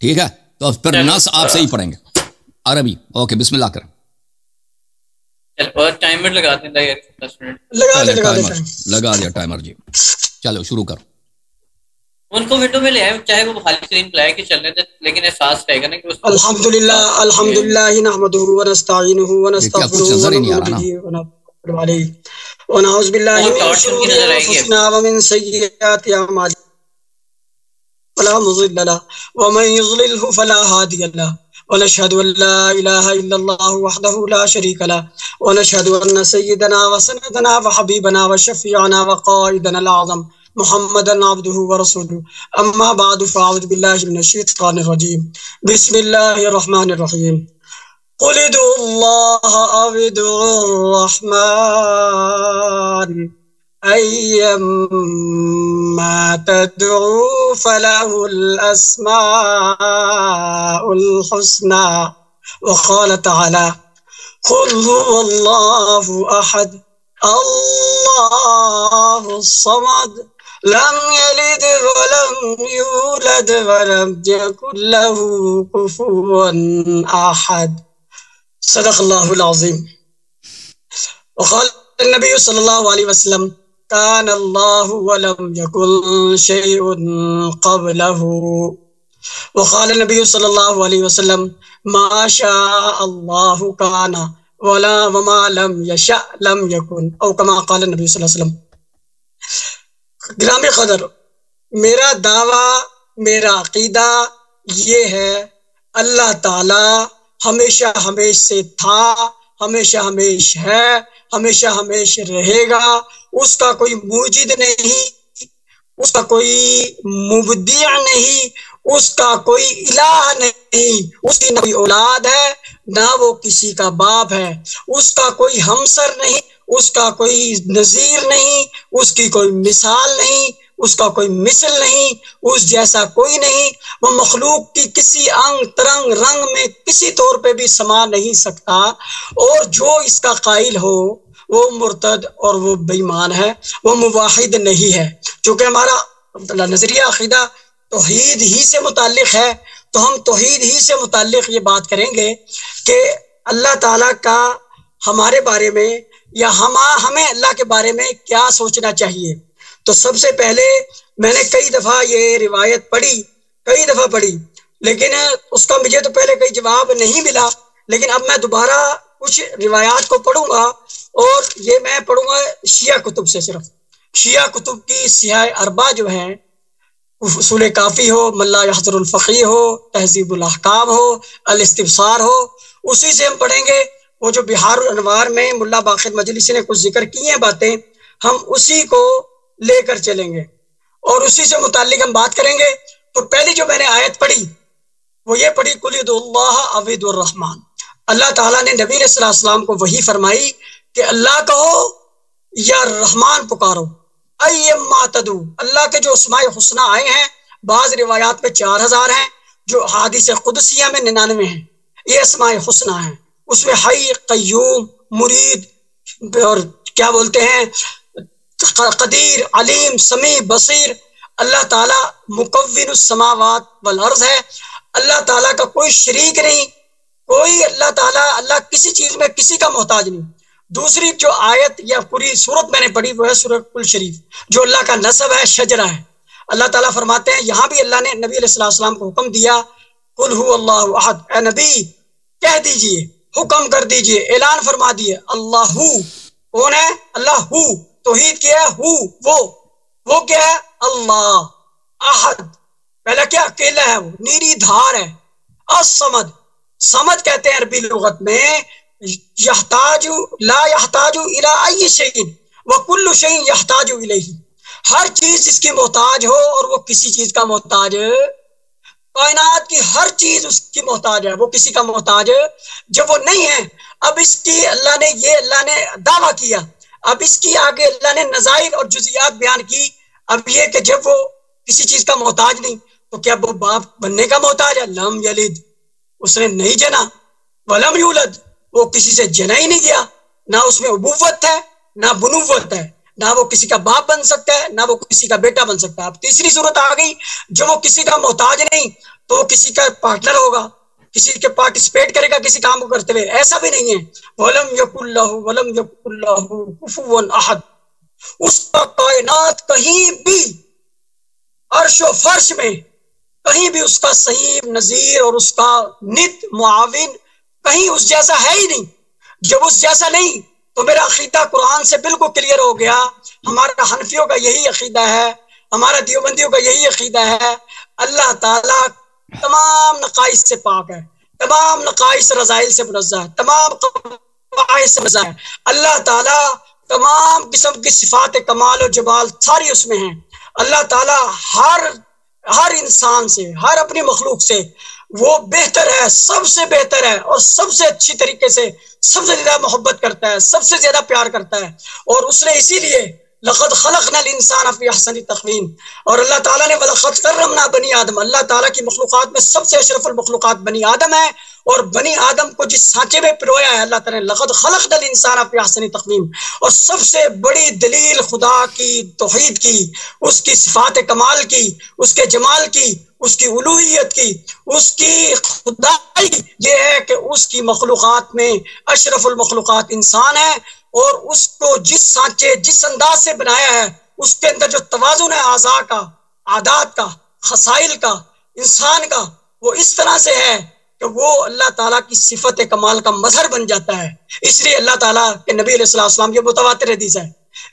ठीक है। तो फिर नस आप सही पढ़ेंगे, अरबी। ओके, बिस्मिल्लाह करें। और टाइमर लगा दें, 10 मिनट लगा दिया टाइमर जी। चलो शुरू करो। उनको विंडो में ले आए, चाहे वो खाली स्क्रीन पे लाए कि चलने दे, लेकिन एहसास रहेगा ना कि अल्हम्दुलिल्लाह अल्हम्दुलिल्लाह नहमदुहु व नस्तईनुहु व नस्तगफिरुहु व नूनु बिही व नऊज़ु बिल्लाहि मिन शुरूरि अंफुसिना व मिन सय्यिआति अअमालिना फला मुज़िल्ल लहु व मन युज़लिलहु फला हादिय लहु व नशहदु अन ला इलाहा इल्लल्लाहु वहदहु ला शरीका लहु व नशहदु अन्न सय्यिदना व सनदना व हबीबना व शफीअना व क़ाइदना अल-अज़म मुहम्मदन अब्दुहु व रसूलुहु अम्मा बअदु फ़अऊज़ु बिल्लाहि मिनश शैतानिर रजीम बिस्मिल्लाहिर रहमानिर रहीम क़ुल उदुल्लाह अव उदुर रहमान अय्यम्मा तदउ फलहुल अस्माउल हुस्ना व क़ाल तआला क़ुल हुवल्लाहु अहद अल्लाहुस समद लम यलिद वलम यूलद वलम यकुल लहू कुफुवन अहद। सदक़ल्लाहुल अज़ीम। वक़ाल नबी सल्लल्लाहु अलैहि वसल्लम कान अल्लाहु वलम यकुल शैउन क़ब्लहु। वक़ाल नबी सल्लल्लाहु अलैहि वसल्लम मा शाअ अल्लाहु काना वला वमा लम यशा लम यकुन औ कमा क़ाल नबी सल्लल्लाहु अलैहि वसल्लम। गिरामी क़दर, मेरा दावा, मेरा अकीदा ये है, अल्लाह ताला हमेशा हमेश से था, हमेशा हमेश है, हमेशा हमेश रहेगा। उसका कोई मूजिद नहीं, उसका कोई मुबद्दिअ नहीं, उसका कोई इलाह नहीं, उसकी न कोई औलाद है ना वो किसी का बाप है, उसका कोई हमसर नहीं, उसका कोई नज़ीर नहीं, उसकी कोई मिसाल नहीं, उसका कोई मिसल नहीं, उस जैसा कोई नहीं। वो मखलूक की किसी अंग तरंग रंग में किसी तौर पे भी समा नहीं सकता। और जो इसका कायल हो वो मुर्तद और वो बेईमान है, वो मुवाहिद नहीं है। चूँकि हमारा नजरिया अकीदा तौहीद ही से मुताल्लिक है, तो हम तौहीद ही से मुताल्लिक ये बात करेंगे कि अल्लाह ताला का हमारे बारे में या हमें अल्लाह के बारे में क्या सोचना चाहिए। तो सबसे पहले मैंने कई दफ़ा ये रिवायत पढ़ी, कई दफ़ा पढ़ी, लेकिन उसका मुझे तो पहले कोई जवाब नहीं मिला। लेकिन अब मैं दोबारा कुछ रिवायात को पढ़ूंगा, और ये मैं पढ़ूंगा शिया कुतुब से। सिर्फ शिया कुतुब की सियाह अरबा जो हैं, उसूल काफ़ी हो, मल्ला यहज़ुरुल फ़क़ीह हो, तहज़ीबुल अहकाम हो, अल इस्तिब्सार हो, उसी से हम पढ़ेंगे। वो जो बिहारुल अनवार में मुल्ला बाक़िर मजलिसी ने कुछ जिक्र की हैं बातें, हम उसी को लेकर चलेंगे और उसी से मुताल्लिक हम बात करेंगे। तो पहली जो मैंने आयत पढ़ी वो ये पढ़ी, कुल उदुल्लाह अव उदुर रहमान। अल्लाह ताला ने नबी सल्लल्लाहु अलैहि वसल्लम को वही फरमाई कि अल्लाह कहो या रहमान पुकारो। अय्यम्मा तदू, अल्लाह के जो अस्माए हुस्ना आए हैं, बाज़ रिवायात में 4000 हैं, जो हादिस कुदसिया में 99 हैं। ये अस्माए हुस्ना हैं, उसमें हई, कय्यूम, मुरीद और क्या बोलते हैं, कदीर, अलीम, समी, बसीर। अल्लाह ताला मुकव्विनुस समावात वल अर्ज़ है। अल्लाह ताला का कोई शरीक नहीं, कोई अल्लाह ताला, अल्लाह किसी चीज में किसी का मोहताज नहीं। दूसरी जो आयत या पूरी सूरत मैंने पढ़ी वो है सूरह कुल शरीफ, जो अल्लाह का नसब है, शजरा है। अल्लाह ताला फरमाते हैं, यहाँ भी अल्लाह ने नबी अलैहि सलाम को हुक्म दिया, कुल हु अल्लाहु अहद, ए नबी कह दीजिए, हुक्म कर दीजिए, ऐलान फरमा दिए, अल्लाहु कौन है? अल्लाहु, तौहीद क्या है? वो क्या है? अल्लाह। अहद पहला क्या? अकेला है, वो नीरी धार है। असमद, समद कहते हैं अरबी लुगत में, यहताजु ला यहताजु इला अय्यि शैइन व कुल्लु शैइन यहताजु इलैहि, हर चीज जिसकी मोहताज हो और वो किसी चीज का मोहताज, कायनात की हर चीज उसकी मोहताज है, वो किसी का मोहताज जब वो नहीं है। अब इसकी अल्लाह ने दावा किया, अब इसकी आगे अल्लाह ने नज़ाइर और जुज़ियात बयान की। अब ये कि जब वो किसी चीज का मोहताज नहीं, तो क्या वो बाप बनने का मोहताज है? लम यलिद, उसने नहीं जना, वलम यूलद, वो किसी से जना ही नहीं गया, ना उसमें उबुव्वत है ना बुनुव्वत है, ना वो किसी का बाप बन सकता है ना वो किसी का बेटा बन सकता है। अब तीसरी सूरत आ गई, जो वो किसी का मोहताज नहीं तो वो किसी का पार्टनर होगा, किसी के पार्टिसिपेट करेगा किसी काम को करते हुए, ऐसा भी नहीं है। वलम यकुल्लहु कुफुवन अहद, उसका कायनात कहीं भी अर्श व फर्श में कहीं भी उसका सही नजीर और उसका नित मुआविन कहीं उस जैसा है ही नहीं। जब उस जैसा नहीं तो मेरा अकीदा कुरान से बिल्कुल क्लियर हो गया। हमारा हनफियों का यही अकीदा है, हमारा देवबंदियों का यही अकीदा है। अल्लाह ताला तमाम नकाइस से पाक है, तमाम नकाइस रज़ाइल से मुनज़्ज़ह है, तमाम क़बाइस से मुनज़्ज़ह है। अल्लाह ताला तमाम किस्म की सिफात कमाल और जमाल सारी उसमें है। अल्लाह ताला हर इंसान से, हर अपनी मखलूक से वो बेहतर है, सबसे बेहतर है और सबसे अच्छी तरीके से सबसे ज्यादा मोहब्बत करता है, सबसे ज्यादा प्यार करता है। और उसने इसीलिए लक़द ख़लक़नल इंसान फ़ी अहसनि तक़वीम, और अल्लाह ताला ने वलक़द कर्रमना बनी आदम, अल्लाह ताला की मखलूक़ात में सबसे अशरफुल मखलूक़ात बनी आदम है। और बनी आदम को जिस सांचे में पिरोया है अल्लाह ताला ने, लक़द ख़लक़नल इंसान फ़ी अहसनि तक़वीम। और सबसे बड़ी दलील खुदा की तौहीद की, उसकी सिफ़ात कमाल की, उसके जमाल की, उसकी उलूहियत की, उसकी खुदाई ये है कि उसकी मखलूक़ात में अशरफुल मखलूक़ात इंसान है। और उसको जिस सांचे जिस अंदाज से बनाया है उसके अंदर जो तवाज़ुन है आज़ा का, आदात का, खसाइल का, इंसान का, वो इस तरह से है कि वो अल्लाह ताला की सिफत कमाल का मजहर बन जाता है। इसलिए अल्लाह ताला के नबी अलैहि सलाम, ये मुतवातिर हदीस है,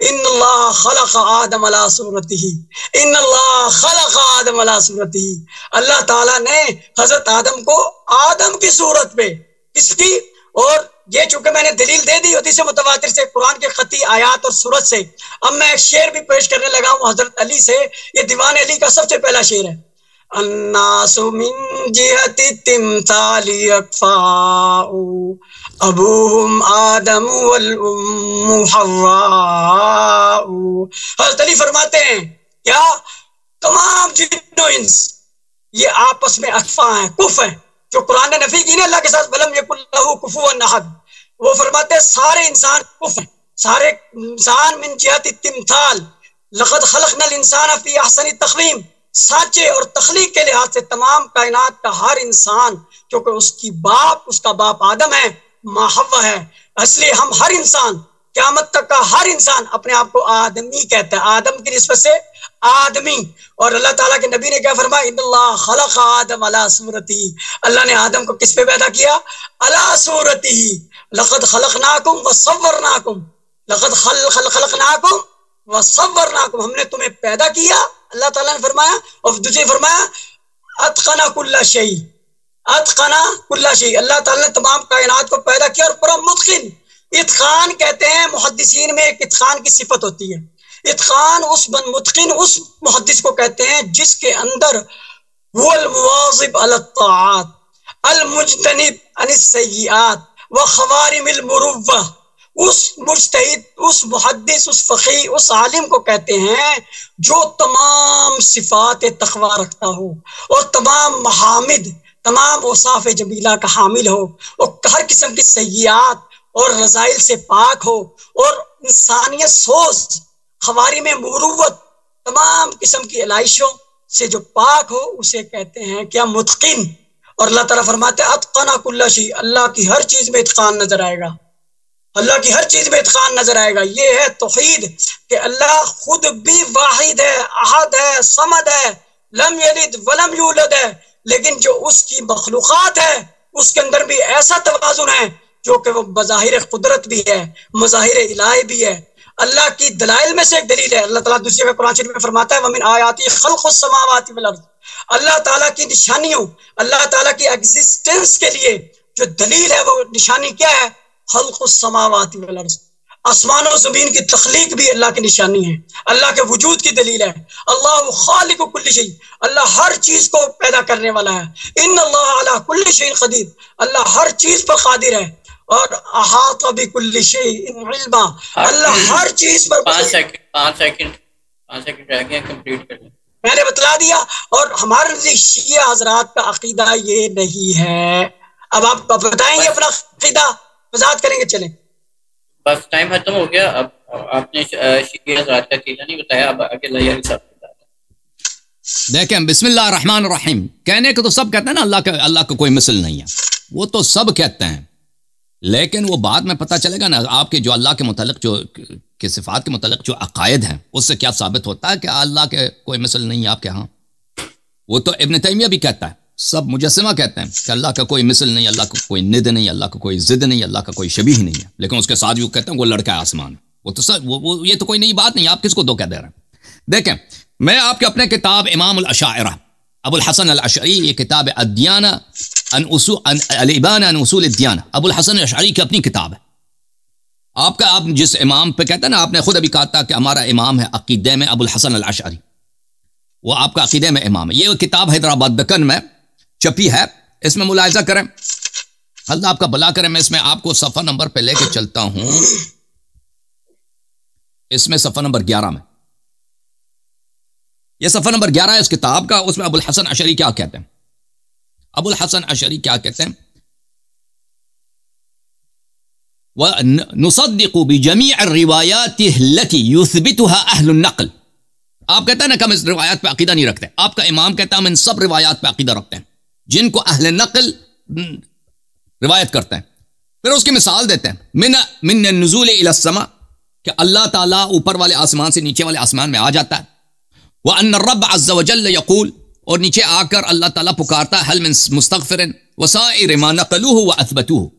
इन्नल्लाह खलक़ आदम अला सूरतिही, इन्नल्लाह खलक़ आदम अला सूरतिही, अल्लाह ताला ने हजरत आदम को आदम की सूरत पे, किसकी? और ये चूंकि मैंने दलील दे दी हदीस मुतवातिर से, कुरान के खती आयात और सूरत से, अब मैं एक शेर भी पेश करने लगा हूँ हजरत अली से। ये दीवान अली का सबसे पहला शेर है, अन्नासु मिन जिहति तिमसाली अक्फाउ अबूहुम आदम वल उम्मु हव्वाउ। हज़रत अली फरमाते हैं क्या? तमाम जिन्नो इंस ये आपस में अक्फा हैं, कुफ हैं, जो कुरान ने नफी की ना अल्लाह के साथ, वलम यकुल लहू कुफुवन अहद। वो फरमाते हैं सारे इंसान कुफ हैं, सारे इंसान मिन जिहति तिमसाल लक़द ख़लक़नल इंसान फ़ी अहसनि तक़वीम, साचे और तख्लीक के लिहाज से तमाम कायनात का हर इंसान, क्योंकि उसका बाप आदम है, माँ हव्वा है, इसलिए हम हर इंसान क़यामत तक का हर इंसान अपने आप को आदमी कहता है, आदम की निस्बत से आदमी। और अल्लाह ताला के नबी ने क्या फरमाया? इन्नल्लाह खलक़ आदम अला सूरतिही, अल्लाह ने आदम को किस पे पैदा किया? अला सूरतिही, लक़द ख़लक़नाकुम व सव्वरनाकुम, लक़द ख़लक़नाकुम व सव्वरनाकुम, हमने तुम्हें पैदा किया, अल्लाह ताला ने फरमाया। और दूसरे फरमाया अतक़ना कुल्ला शै, अतक़ना कुल्ला शै, अल्लाह ताला ने तमाम कायनात को पैदा किया और पूरा मुत्क़िन। इत्क़ान कहते हैं, मुहद्दिसीन में एक इत्क़ान की सिफत होती है। इत्क़ान उस मुत्क़िन उस मुहद्दिस को कहते हैं जिसके अंदर वल मुवाज़िब अला ताआत अल मुज्तनिब अनिस सय्यिआत व ख़वारिमिल मुरुव्वा, उस मुज्तहिद, उस मुहद्दिस, उस फ़क़ीह, उस आलिम को कहते हैं जो तमाम सिफ़ात तक़वा रखता हो और तमाम महामिद, तमाम औसाफ़ जमीला का हामिल हो और हर किस्म की सय्यिआत और रज़ाइल से पाक हो और इंसानियत सोच, ख़वारिम मुरुव्वत, तमाम किस्म की अलाइशों से जो पाक हो, उसे कहते हैं क्या? मुत्क़िन। और अल्लाह ताला फरमाते हैं अतक़ना कुल्ला शै, अल्लाह की हर चीज में इत्क़ान नजर आएगा। अल्लाह की हर चीज में इत्कान नजर आएगा। ये है तौहीद कि अल्लाह खुद भी वाहिद है, अहद है, समद है, लम यलिद वलम यूलद है, लेकिन जो उसकी मखलूकात है उसके अंदर भी ऐसा तवाजुन है जो कि वो मज़ाहिर कुदरत भी है, मज़ाहिर इलाही भी है। अल्लाह की दलाइल में से एक दलील है, अल्लाह ताला दूसरी जगह कुरान शरीफ में फरमाता है वमिन आयाति खल्क़ुस समावाति वल अर्ज़। अल्लाह ताला की निशानियों, अल्लाह ताला की एग्जिस्टेंस के लिए जो दलील है वो निशानी क्या है? खल्क़ुस समावाति वल अर्ज़। आसमान और जमीन की तख्लीक भी अल्लाह की निशानी है, अल्लाह के वजूद की दलील है। अल्लाह खालिकु कुल्ली शै, अल्लाह हर चीज को पैदा करने वाला है। इन्नल्लाह अला कुल्ली शैइन कदीर, अल्लाह हर चीज पर कादिर है। और अहाता बिकुल्ली शैइन इल्मा, अल्लाह हर चीज पर। 5 सेकंड रह गया, कंप्लीट कर लें। मैंने बतला दिया। और हमारे शिया हजरात का अकीदा ये नहीं है। अब आप बताएंगे अपना अकीदा, वजाहत करेंगे। चलें, बस टाइम खत्म हो गया। अब आपने शिया हजरात का अकीदा नहीं बताया, अब आगे लैयारी साहब बताते। देखें, बिस्मिल्लाह रहमान रहीम कहने को तो सब कहते हैं ना, अल्लाह का कोई मिसल नहीं है, वो तो सब कहते हैं, लेकिन वो बाद में पता चलेगा ना आपके जो अल्लाह के मुतालिक जो के सिफात के मुतालिक जो अकायद हैं उससे क्या साबित होता है कि अल्लाह के कोई मिसल नहीं है आपके यहाँ। वो तो इब्न तैमिया भी कहता है, सब मुजस्सिमा कहते हैं कि अल्लाह का कोई मिसल नहीं, अल्लाह का कोई निद नहीं, अल्लाह का कोई जिद नहीं, अल्लाह का कोई शबीह नहीं है, लेकिन उसके साथ भी वो कहते हैं वो लड़का है आसमान। वो तो सब वो ये तो कोई नई बात नहीं, आप किसको धोखा दे रहे हैं। देखें, मैं आपके अपने किताब इमाम अल अशाइरा अबुल हसन अल अशअरी, ये किताब अद्दियाना अल-इबाना अन उसूल अद्दियाना, अबुल हसन अल अशअरी की अपनी किताब है। आपका आप जिस इमाम पे कहते हैं ना, आपने खुद अभी कहा था कि हमारा इमाम है अकीदे में अबुल हसन अल अशअरी, वो आपका अकीदे में इमाम है। ये किताब हैदराबाद दक्कन में छपी है, इसमें मुलाहिजा करें, अल्लाह आपका भला करें। मैं इसमें आपको सफ़ा नंबर पे लेके चलता हूं, इसमें सफ़ा नंबर 11 में, यह सफ़ा नंबर 11 है इस किताब का। उसमें अबुल हसन अशअरी क्या कहते हैं, अबुल हसन अशअरी क्या कहते हैं, व नुसद्दिक़ु बिजमीअ अर्रिवायाति अल्लती युथबितुहा अहलुन नक़ल। आप कहते हैं ना कि हम इस रिवायात पे अकीदा नहीं रखते, आपका इमाम कहता है हम इन सब रिवायात पे अकीदा रखते हैं जिनको अहले नक़ल रिवायत करते हैं। फिर उसकी मिसाल देते हैं, मिन नुज़ूल इला समा, कि अल्लाह ताला ऊपर वाले आसमान से नीचे वाले आसमान में आ जाता है। व अन्न रब्ब अज़्ज़ व जल्ल यक़ूल, और नीचे आकर अल्लाह ताला पुकारता है, हल मिन मुस्तग़फ़िरिन व साइर मा नक़लूहु व अथबतूहु।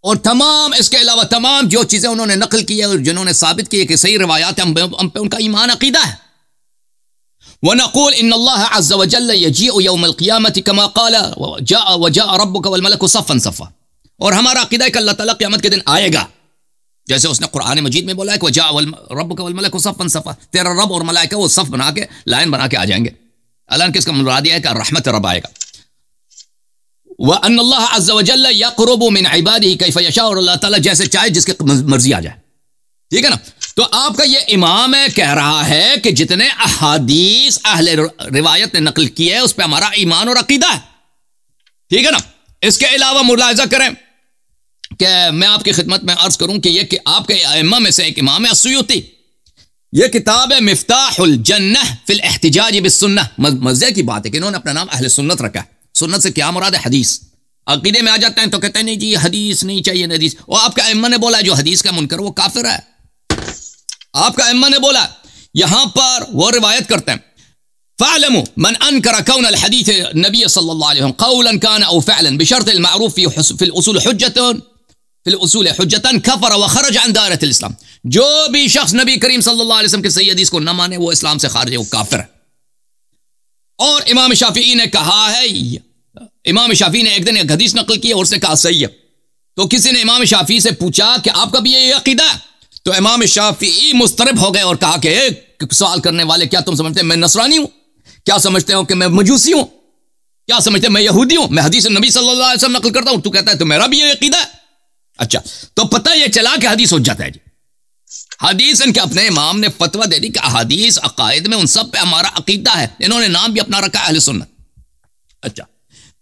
और तमाम इसके अलावा तमाम जो चीजें उन्होंने नकल की है और जिन्होंने साबित की है कि सही रिवायात हम पे उनका ईमान अकीदा है। व नक़ूल इन्नल्लाह अज़्ज़ व जल्ल यजीउ यौमल क़ियामति कमा क़ाल व जाअ रब्बुका वल मलकु सफ़्फ़न सफ़्फ़ा। और हमारा अकीदा है कि अल्लाह ताला क़यामत के दिन आएगा, जैसे उसने कुरान मजीद में बोला है कि जाअ रब्बुका वल मलकु सफ़्फ़न सफ़्फ़ा, तेरा रब और मलाइका वो सफ़ बना के लाइन बना के आ जाएंगे। अल्लाह ने किसका मुराद दिया है कि रहमत रब आएगा। व अन्नल्लाह अज़्ज़ व जल्ल यक़रुबु मिन इबादिही कैफ़ यशा, और अल्लाह ताला जैसे चाहे जिसके मर्जी आ जाए, ठीक है ना। तो आपका ये इमाम कह रहा है कि जितने अहादीस अहले रिवायत ने नकल की है उस पर हमारा ईमान और अकीदा है, ठीक है ना। इसके अलावा मुलाहिजा करें कि मैं आपकी खिदमत में अर्ज करूं कि ये आपके इमाम में से एक इमाम है अस्सुयूती, ये किताब है मिफ्ताहुल जन्नह फिल इहतिजाज बिस्सुन्नह। मजे की बात है कि इन्होंने अपना नाम अहले सुन्नत रखा है। सुन्नत से क्या मुराद है? हदीस। अकीदे में आ जाते हैं तो कहते हैं नहीं जी हदीस नहीं चाहिए, हदीस। और आपका अइम्मा ने बोला जो हदीस का मुनकर वो काफिर है, आपका अइम्मा ने बोला। यहां पर वो रिवायत करते हैं, फ़अलमू मन अनकर कौन अल हदीस नबी सल्लल्लाहु अलैहि वसल्लम क़ौलन कान औ फ़अलन बिशर्त अल मअरूफ फ़िल उसूल हुज्जतन कफ़र व ख़रज अन दायरतिल इस्लाम। जो भी शख्स नबी करीम सल्लल्लाहु अलैहि वसल्लम के सही हदीस को न माने वो इस्लाम से खारिज है, वो काफिर है। और इमाम शाफिई ने कहा है, इमाम शाफिई ने एक दिन एक हदीस नकल की और उसने कहा सही है। तो किसी ने इमाम शाफिई से पूछा कि आपका भी ये अकीदा है? तो इमाम शाफिई मुस्तरब हो गए और कहा कि सवाल करने वाले, क्या तुम समझते हैं मैं नसरानी हूं? क्या समझते हो कि मैं मजूसी हूं? क्या समझते हैं मैं यहूदी हूं? मैं हदीस नबी सल्लल्लाहु अलैहि वसल्लम नकल करता हूं, तू कहता है तो मेरा भी ये अकीदा है। अच्छा, तो पता ये चला कि हदीस हुज्जत है जी। हदीस इनके अपने इमाम ने फतवा दे दी कि हदीस अकायद में उन सब पे हमारा अकीदा है। इन्होंने नाम भी अपना रखा है अहले सुन्नत। अच्छा,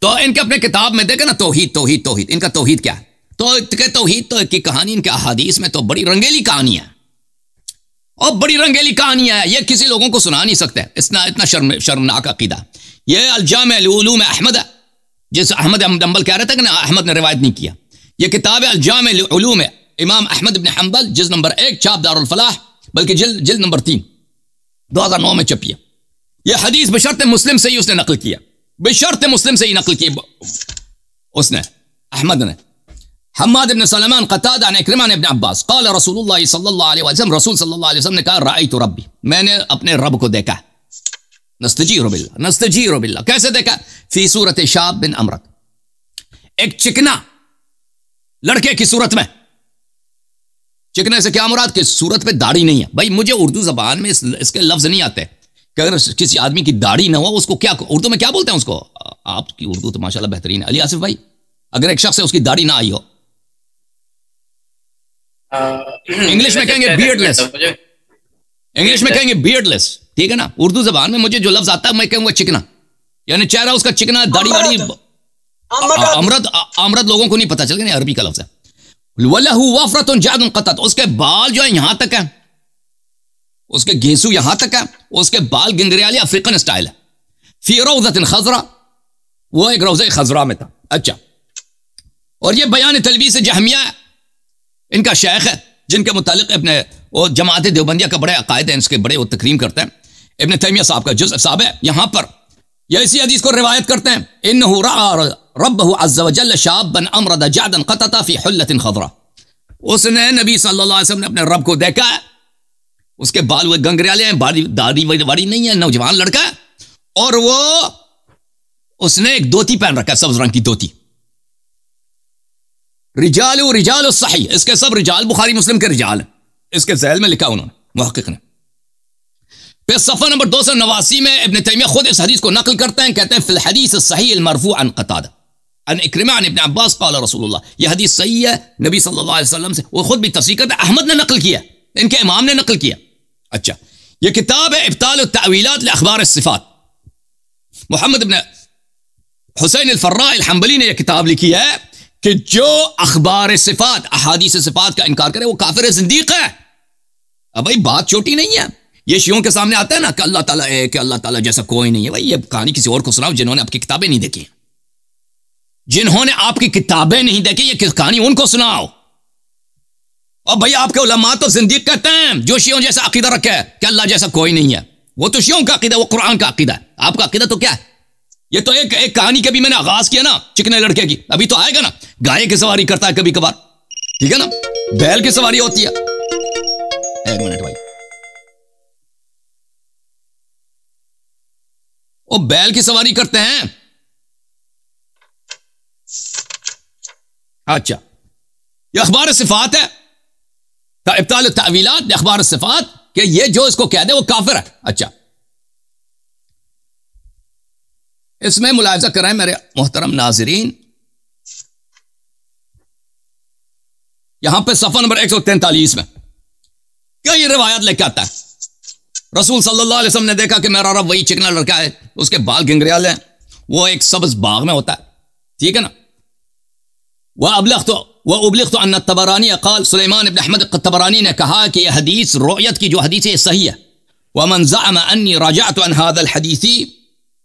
तो इनके अपने किताब में देखे ना तौहीद तौहीद तौहीद, इनका तौहीद क्या है? तो तौहीद तो की कहानी इनके हदीस में तो बड़ी रंगीली कहानी है और बड़ी रंगीली कहानी है, ये किसी लोगों को सुना नहीं सकते। इतना शर्मनाक अकीदा। ये अल-जामे' उल-उलूम अहमद है, जैसे अहमद हम्बल कह रहे थे कि ना अहमद ने रिवायत नहीं किया। यह किताब है अल-जामे उलूम है इमाम अहमद इब्न हंबल, जिल्द नंबर 1, छाप दारुल फलाह, बल्कि जिल्द नंबर 3, 2009 में छपी है। यह हदीस बशर्त मुस्लिम से ही उसने नकल किया, बशर्त मुस्लिम से ही नकल की उसने, अहमद ने। हम्माद इब्न सलमान क़तादा ने इक्रिमा ने इब्न अब्बास क़ाल रसूलुल्लाह सल्लल्लाहु अलैहि वसल्लम, रसूल सल्लल्लाहु अलैहि वसल्लम ने कहा राइतु रब्बी, मैंने अपने रब को देखा। नस्तजीरु बिल्लाह, कैसे देखा? फी सूरत शाब बिन अमरत, एक चिकना लड़के की सूरत में। चिकने से क्या मुराद? कि सूरत पे दाढ़ी नहीं है। भाई मुझे उर्दू जबान में इसके लफ्ज नहीं आते कि अगर किसी आदमी की दाढ़ी ना हो उसको क्या उर्दू में क्या बोलते हैं उसको? आपकी उर्दू तो माशाल्लाह बेहतरीन है अली आसिफ भाई। अगर एक शख्स है उसकी दाढ़ी ना आई हो, इंग्लिश में कहेंगे बियर्डलेस, इंग्लिश में कहेंगे बियर्डलेस, ठीक है ना। उर्दू जबान में मुझे जो लफ्ज आता है मैं कहूंगा चिकना, यानी चेहरा उसका चिकना, दाढ़ी वाड़ी। अमरद लोगों को नहीं पता चल गया, अरबी का लफ्ज है। वलहु वफरतुन जादुन क़तत, उसके बाल जो है यहां तक है, उसके घेसू यहां तक है, उसके बाल गिंगरियाली अफ्रीकन स्टाइल है। फी रौज़तिन खज़रा, वो एक रोज़े खज़रा में था। अच्छा, और ये बयान तलबीस जहमिया इनका शेख है, जिनके मुतालिक अपने वो जमात देवबंदिया का बड़े अकायद है, इसके बड़े वो तकरीम करते हैं। इब्न तैमिया साहब का जुज़ साहब है, यहां पर यह इसी हदीस को रिवायत करते हैं, इन्नहु रअा रब्बहु अज़्ज़ व जल्ल शाबन अमरद जादन क़तता फी हुल्लतिन खज़रा, उसने नबी सल्लल्लाहु अलैहि वसल्लम ने अपने रब को देखा, उसके बाल वो गंगरियाले हैं, दाढ़ी वाड़ी नहीं है, नौजवान लड़का है, और वो उसने एक धोती पहन रखा है, सब्ज रंग की धोती। रिजाल सही, इसके सब रिजाल बुखारी मुस्लिम के रिजाल हैं, इसके ज़ैल में लिखा उन्होंने मुहक्किक ने। फिर सफ़ा नंबर 289 में इब्न तैमिया खुद इस हदीस को नकल करते हैं, कहते हैं फिल हदीस सही अल मरफू अन क़तादा अन इक्रिमा अन इब्न अब्बास क़ाल रसूलुल्लाह, यह हदीस सही है नबी सल्लल्लाहु अलैहि वसल्लम से, वो खुद भी तस्दीक करते हैं, अहमद ने नकल किया, इनके इमाम ने नकल किया। अच्छा, यह किताब है इब्ताल तावीलात ल अखबार सिफात, मोहम्मद इब्न हुसैन अल फर्रा अल हंबली ने यह किताब लिखी है कि जो अखबार सिफात, अहादीस सिफात का इनकार करे वो काफिर ज़िंदीक़ है। अब भाई बात छोटी नहीं है, ये शियों के सामने आता है ना कि अल्लाह ताला है, कि अल्लाह ताला जैसा कोई नहीं है। भाई ये कहानी किसी और को सुनाओ जिन्होंने आपकी किताबें नहीं देखी, जिन्होंने आपकी किताबें नहीं देखी, ये कहानी उनको सुनाओ। और भाई आपके उलमा तो ज़िंदीक़ कहते हैं, जो शियों जैसा अकीदा रखे है कि अल्लाह जैसा कोई नहीं है, वो तो शियों का अकीदा, वो कुरान का अकीदा है। आपका अकीदा तो क्या है? ये तो एक कहानी के भी मैंने आगाज किया ना, चिकने लड़के की, अभी तो आएगा ना, गाय की सवारी करता है कभी कभार, ठीक है ना, बैल की सवारी होती है। एक मिनट भाई, वो बैल की सवारी करते हैं। अच्छा, ये अखबार सिफात है, इब्ताल तावीलात अखबार सिफात, कि ये जो इसको कह दे वो काफिर है। अच्छा, इसमें मुलाहिजा कर रहे हैं मेरे मोहतरम नाजरीन, यहां पे सफ़ा नंबर 143 में क्या ये रिवायत लेके आता है, रसूल सल्लल्लाहु अलैहि वसल्लम ने देखा कि मेरा रब वही चिकना लड़का है, उसके बाल गिंगरियाल हैं, वो एक सब्ज बाग में होता है, ठीक है ना। वह उबलिग तो अन्ना तबरानी क़ाल, सुलेमान इब्न अहमद तबरानी ने कहा कि यह हदीस रोयत की जो हदीस है सही है। व मन ज़अम अन्नी रजअतु अन हाज़ल हदीसी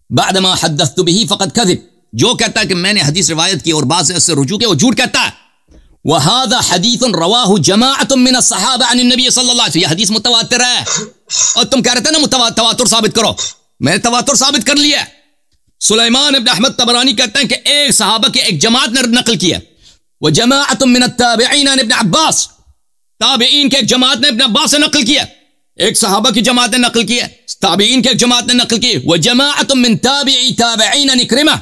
बअदमा हद्दस्तु बिही फ़क़द कज़िब, जो कहता है कि मैंने हदीस रिवायत की और बाद से इससे रुजू किया, वो झूठ कहता है। व हाज़ा हदीसुन रवाहु जमाअतुन मिन अस्सहाबा अन नबी सल्लल्लाहु अलैहि वसल्लम, यह हदीस मुतवातिर है। और तुम कह रहे थे ना तवातुर साबित करो, मैंने तवातुर साबित कर लिया। सुलेमान इब्न अहमद तबरानी कहते हैं कि एक सहाबा की एक जमात ने नकल किया, वह जमाअतुन मिन अत्ताबिईन अन इब्न अब्बास, ताबिईन के एक जमात ने इब्न अब्बास से नकल किया, एक सहाबा की जमात ने नकल किया, ताबिईन के एक जमात ने नकल की, वह जमाअतुन मिन ताबिई ताबिईन अन इक्रिमा,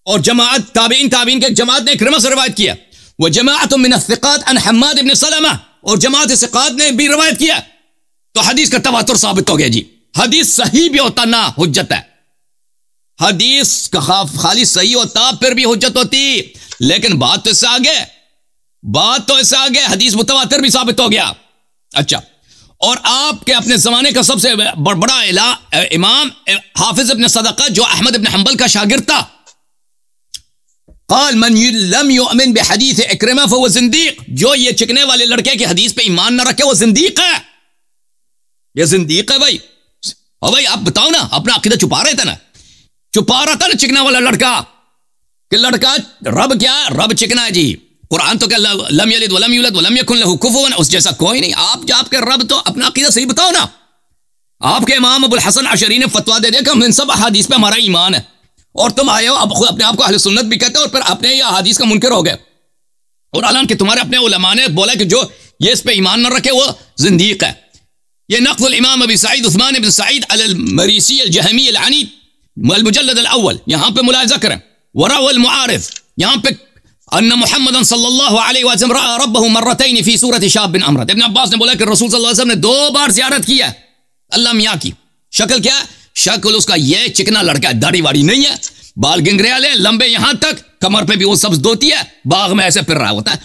और जमात ताबिईन के एक जमात ने इक्रिमा से रिवायत किया, वह जमाअतुन मिन अस्सिक़ात अन हम्माद इब्न सलमा, और जमात सिक़ात ने भी रिवायत किया। तो हदीस का तवातुर साबित हो गया जी। हदीस सही भी होता ना हुज्जत है, हदीस का खाली सही होता फिर भी हुज्जत होती, लेकिन बात तो इससे आगे हदीस मुतवातिर भी साबित हो गया। अच्छा, और आपके अपने जमाने का सबसे बड़ा इमाम हाफिज इब्न सदक़ा, जो अहमद इब्न हंबल का शागिर्द था, क़ाल मन लम युअमिन बिहदीस इक्रिमा फहुव ज़िंदीक़, जो ये चिकने वाले लड़के की हदीस पे ईमान न रखे वो ज़िंदीक़ है, ये ज़िंदीक़ है भाई। और भाई आप बताओ ना, अपना अकीदा छुपा रहा था ना चिकना वाला लड़का, कि लड़का रब क्या, रब चिकना है जी, कुरान तो क्या लम यलिद वलम यूलद वलम यकुन लहू कुफुवन, उस जैसा कोई नहीं। आप आपके रब तो अपना अकीदा सही बताओ ना। आपके इमाम अबुल हसन अशरी ने फतवा दे दिया कि हम इन सब अहादीस पे हमारा ईमान है, और तुम आए हो अब खुद अपने आप को अहले सुन्नत भी कहते हो और फिर अपने ये अहादीस का मुनकर हो गए। और हालांकि तुम्हारे अपने उलमा ने बोला कि जो ये इस पे ईमान न रखे वो जिंदीक है। ये नक़्ल इमाम अबी सईद उस्मान इब्न सईद अल मरीसी अल जहमी अल अनीद अल मुजल्लद अल अव्वल, यहाँ पे मुलाहिज़ा करें। वरा वल मुआरिफ, यहाँ पे अन्ना मुहम्मदन सल्लल्लाहु अलैहि वसल्लम रअा रब्बहु मर्रतैन फी सूरति शाब बिन अमर। इब्न अब्बास ने बोला कि रसूल सल्लल्लाहु अलैहि वसल्लम ने 2 बार ज़ियारत की है अल्लाह मियाँ की। शक्ल क्या है? शक्ल उसका ये चिकना लड़का है, दाढ़ी वाड़ी नहीं है, बाल गिंगरे वाले लंबे यहाँ तक, कमर पे भी वो सब्ज धोती है, बाग में ऐसे फिर रहा होता है,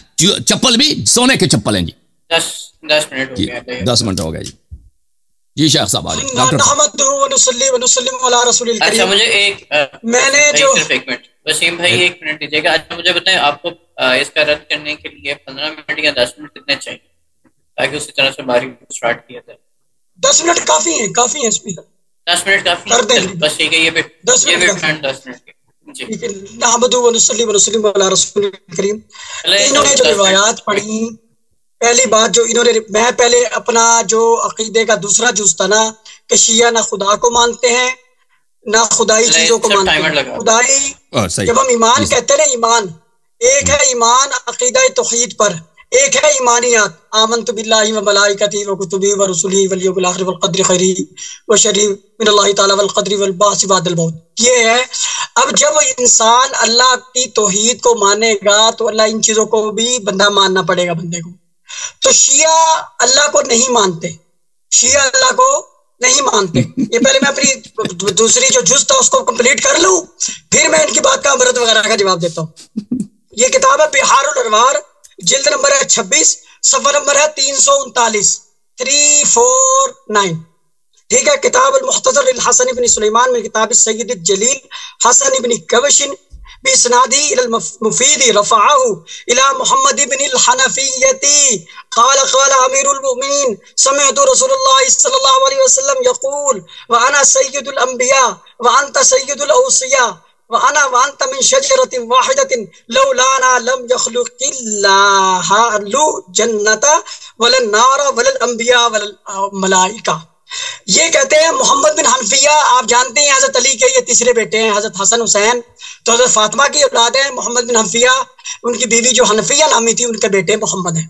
चप्पल भी सोने के चप्पल हैं जी। 10 मिनट हो गया, 10 मिनट हो गए जी। जी शेख साहब आ अच्छा मुझे मैंने जो एक मिनट वसीम भाई 1 मिनट दीजिएगा। अच्छा मुझे बताएं आपको इसका रद्द करने के लिए 15 मिनट या 10 मिनट कितने चाहिए ताकि उसी तरह से बारी स्टार्ट किया जाए? 10 मिनट काफी है इसमें। 10 मिनट काफी है, बस ठीक है। ये भी 10 मिनट जी। इन्होंने जो रिवायात पढ़ी, पहली बात जो इन्होंने, मैं पहले अपना जो अकीदे का दूसरा जुज़ था ना कि शिया ना खुदा को मानते हैं ना खुदाई चीजों को मानते हैं। खुदाई जब हम ईमान कहते हैं, ईमान एक है, ईमान अकीदा तौहीद पर, एक है ईमानियात, आमन्तु बिल्लाहि व मलाइकतिही व कुतुबिही व रुसुलिही वल यौमिल आखिर वल क़द्रि खैरिही व शर्रिही मिनल्लाहि तआला वल क़द्रि वल बाअस बअदल मौत। ये है। अब जब इंसान अल्लाह की तौहीद को मानेगा तो अल्लाह इन चीजों को भी बंदा मानना पड़ेगा बंदे को। तो शिया अल्लाह को नहीं मानते, शिया अल्लाह को नहीं मानते। ये पहले मैं अपनी दूसरी जो जुज़ था उसको कंप्लीट कर लूं, फिर मैं इनकी बात का अमृत वगैरह का जवाब देता हूँ। ये किताब है बिहारुल अनवार, जिल्द नंबर है 26, सफ़ा नंबर है 339, 349। ठीक है। किताब अल मुख्तसर लिल हसन इब्न सुलेमान में किताब सय्यद जलील हसन इब्न कवशिन बिस्नादी इलल मुफीदी रफ़अहु इला मुहम्मद इब्न अल हनफिय्यती क़ाल अमीरुल मुमिनीन समिअतु रसूलुल्लाह सल्लल्लाहु अलैहि वसल्लम यक़ूल व अना सय्यदुल अंबिया व अंत सय्यदुल औसिया व अना व अंत मिन शजरतिन वाहिदतिन लौलाना लम यख़लुक़िल्लाह जन्नता वलन नारा वलल अंबिया वलल मलाइका। ये कहते हैं मोहम्मद बिन हनफिया, आप जानते हैं हजरत अली के ये तीसरे बेटे हैं, हजरत हसन हुसैन, तो हजरत फातिमा की औलाद है। मोहम्मद बिन हनफिया, उनकी बीवी जो हनफिया नामी थी, उनके बेटे मोहम्मद हैं।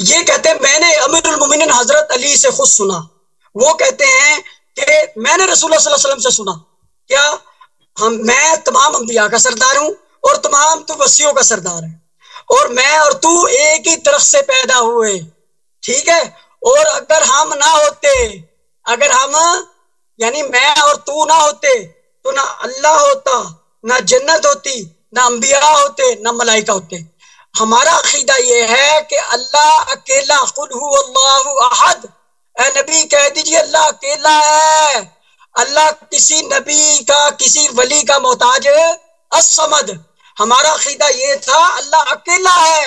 ये कहते हैं मैंने अमीरुल मोमिनीन हजरत अली से खुद सुना, वो कहते हैं कि मैंने रसूलुल्लाह सल्लल्लाहु अलैहि वसल्लम से सुना, क्या मैं तमाम अंबिया का सरदार हूँ और तमाम तो वसियों का सरदार है, और मैं और तू एक ही तरफ से पैदा हुए। ठीक है। और अगर हम ना होते, अगर हम यानी मैं और तू ना होते तो ना अल्लाह होता, ना जन्नत होती, ना अंबिया होते, ना मलाइका होते। हमारा अकीदा ये है कि अल्लाह अकेला, कुल हु अल्लाहु अहद, ए नबी कह दीजिए अल्लाह अकेला है। अल्लाह किसी नबी का, किसी वली का मोहताज असमद। हमारा अकीदा ये था अल्लाह अकेला है,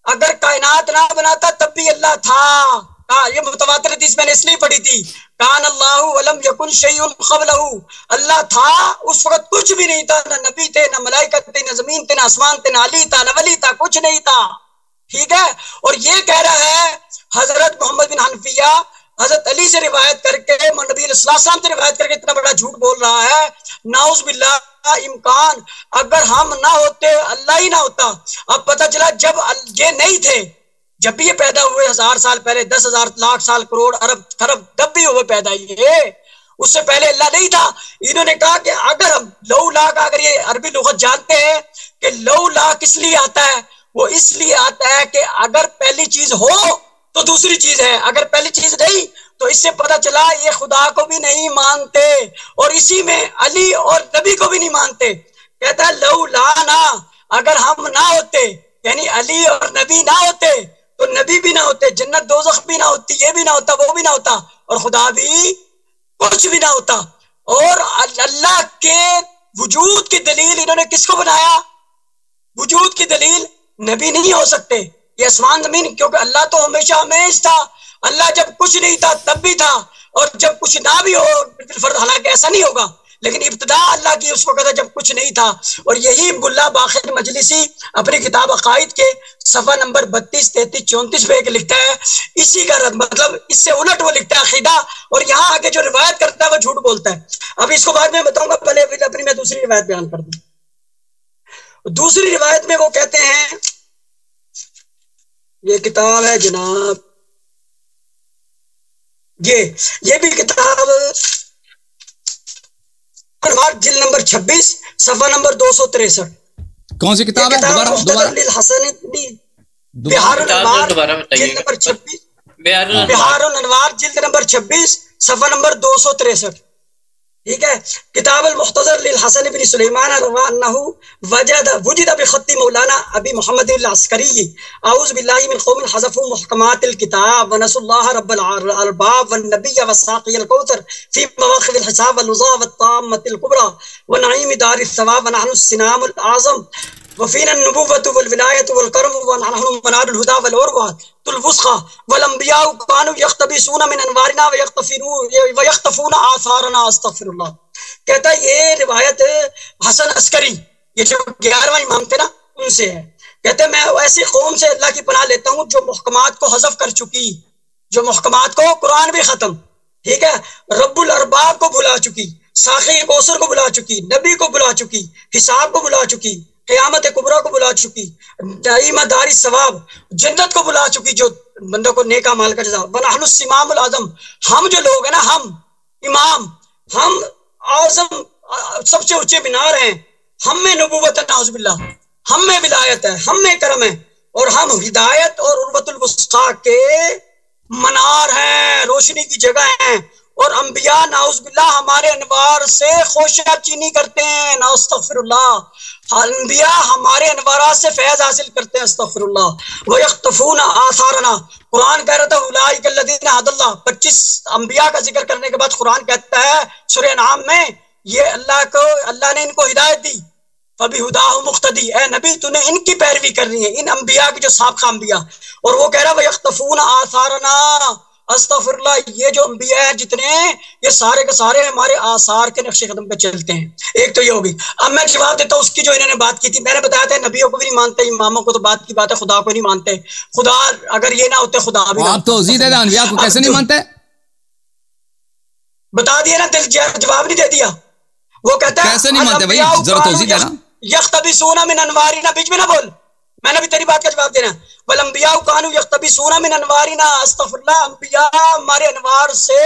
अगर कायनात ना बनाता तब भी अल्लाह था। ये मुतवातिर हदीस मैंने इसलिए पढ़ी थी, कान अल्लाहु वलम यकुन शैउन क़ब्लहु, अल्लाह था उस वक्त कुछ भी नहीं था, ना नबी थे, ना मलाइका थे, ना जमीन थे, ना आसमान थे, ना अली था, ना वली था, कुछ नहीं था। ठीक है। और ये कह रहा है हजरत मोहम्मद बिन हनफिया हजरत अली से रिवायत करके, नबी अलैहिस्सलाम से रिवायत करके इतना बड़ा झूठ बोल रहा है। नाउज़ बिल्लाह, इम्कान अगर हम ना होते, अल्लाह ही ना होता। अब पता चला जब ये नहीं थे, जब भी ये पैदा हुए 1000 साल पहले, 10,000 लाख साल, करोड़, अरब, खरब, जब भी हुए पैदा ये, उससे पहले अल्लाह नहीं था। इन्होंने कहा कि अगर हम लौ ला का, अगर ये अरबी लुगत जानते हैं कि लौ ला किस लिए आता है, वो इसलिए आता है कि अगर पहली चीज हो तो दूसरी चीज है, अगर पहली चीज नहीं तो इससे पता चला ये खुदा को भी नहीं मानते, और इसी में अली और नबी को भी नहीं मानते। कहता है लौ ला ना, अगर हम ना होते, यानी अली और नबी ना होते तो नबी भी ना होते, जन्नत दोज़ख भी ना होती, ये भी ना होता, वो भी ना होता, और खुदा भी कुछ भी ना होता। और अल्लाह के वजूद की दलील इन्होंने किसको बनाया? वजूद की दलील नबी नहीं हो सकते, ये आसमान जमीन, क्योंकि अल्लाह तो हमेशा हमेश था। अल्लाह जब कुछ नहीं था तब भी था, और जब कुछ ना भी हो, हालांकि ऐसा नहीं होगा, लेकिन इब्तिदा अल्लाह की उस वक्त जब कुछ नहीं था। और यही मुल्ला बाखिर मजलिसी अपनी किताब अकाइद के सफा नंबर 32, 33, 34 पे एक लिखता है, इसी का मतलब इससे उलट वो लिखता है अकीदा, और यहाँ आगे जो रिवायत करता है वो झूठ बोलता है। अब इसको बाद में बताऊंगा, पहले अपनी मैं दूसरी रिवायत बयान कर दूं। दूसरी रिवायत में वो कहते हैं, ये किताब है जनाब, ये भी किताब जिल्द नंबर 26 सफा नंबर 263। कौन सी किताब है? दोबारा बिहारुल अनवार जिल्द नंबर 26, बिहारुल अनवार जिल्द नंबर 26 सफा नंबर 263। ठीक है। किताब अल मुख्तसर लिल हसन इब्न सुलेमान अन्नहु वजद बिखत्ती मौलाना अबी मोहम्मद अल अस्करी औज़ु बिल्लाहि मिन कौमिन हज़फू मुहकमातिल किताब व नसुल्लाह रब्बल अरबाब वन नबिय्य वसाक़ियल कौसर फी मवाक़िदिल हिसाब वल वज़ा वत ताम्मतिल कुबरा व नईम दारिस सवाब व नहनु सिनामुल आज़म वफ़ीना नुबुव्वतु वल विलायतु वल करम व नहनु मनारुल हुदा वल उर्वतुल वुस्क़ा वल अंबिया कानू यख्तबिसूना मिन अनवारिना व यख्तफूना आसारना। अस्तगफिरुल्लाह। कहता है ये रिवायत हसन अस्करी, ये जो 11वां इमाम थे ना, उनसे है। कहते हैं मैं ऐसी कौम से अल्लाह की पनाह लेता हूँ जो मुहकमात को हज़फ कर चुकी, जो मुहकमात को, कुरान भी खत्म, ठीक है, रब्बुल अरबाब को भुला चुकी, साक़ी कौसर को भुला चुकी, नबी को भुला चुकी, हिसाब को भुला चुकी, क़यामत कुबरा को बुला चुकी, दारी सवाब जन्नत को बुला चुकी, जो बंदों को नेक अमाल का जज़ा। वनहनुस इमामुल आज़म, हम जो लोग हैं ना, हम इमाम, हम आज़म, सबसे ऊंचे मीनार हैं, हम में नबूवत है, नाउज़ बिल्लाह, हम में विलायत है, हम में करम है, और हम हिदायत और उर्वतुल वुस्क़ा के मनार हैं, रोशनी की जगह हैं। और अंबिया नाउज़ बिल्लाह हमारे अनवार से खोशा चीनी करते हैं, अस्तग़फिरुल्लाह। अंबिया हमारे अनवारात से फैज हासिल करते हैं, अस्तग़फिरुल्लाह। व यख्तफूना आसारना, कुरान कह रहा था उलाइका लज़ीना हदल्लाह, 25 अंबिया का जिक्र करने के बाद कुरान कहता है सूरह नाम में, ये अल्लाह ने इनको हिदायत दी, फबिहुदाहु मुक़्तदी, ए नबी तूने इनकी पैरवी करनी है, इन अंबिया की जो साबका अंबिया। और वो कह रहा है व यख्तफूना आसारना, अस्तग़फिरुल्लाह, ये जो अंबिया है जितने, ये सारे के सारे हमारे आसार के नक्शे कदम पे चलते हैं। एक तो ये होगी। अब मैं जवाब देता हूँ उसकी जो इन्होंने बात की थी। मैंने बताया था नबियों को भी नहीं मानते, इमामों को तो बात की बात है, खुदा को नहीं मानते। खुदा अगर ये ना होते, खुदा भी आप तो अंबिया को कैसे नहीं मानते? बता दिया ना, दिल जवाब नहीं दे दिया। वो कहता है कैसे नहीं मानते भाई, जरा तौज़ीह देना। यख्तबिसूना मिन अनवारिना, बीच में ना बोल, मैंने भी तेरी बात का जवाब देना। वल अंबिया कानू यख्तबिसूना मिन अनवारिना, अस्तग़फिरुल्लाह, अंबिया हमारे अनवार से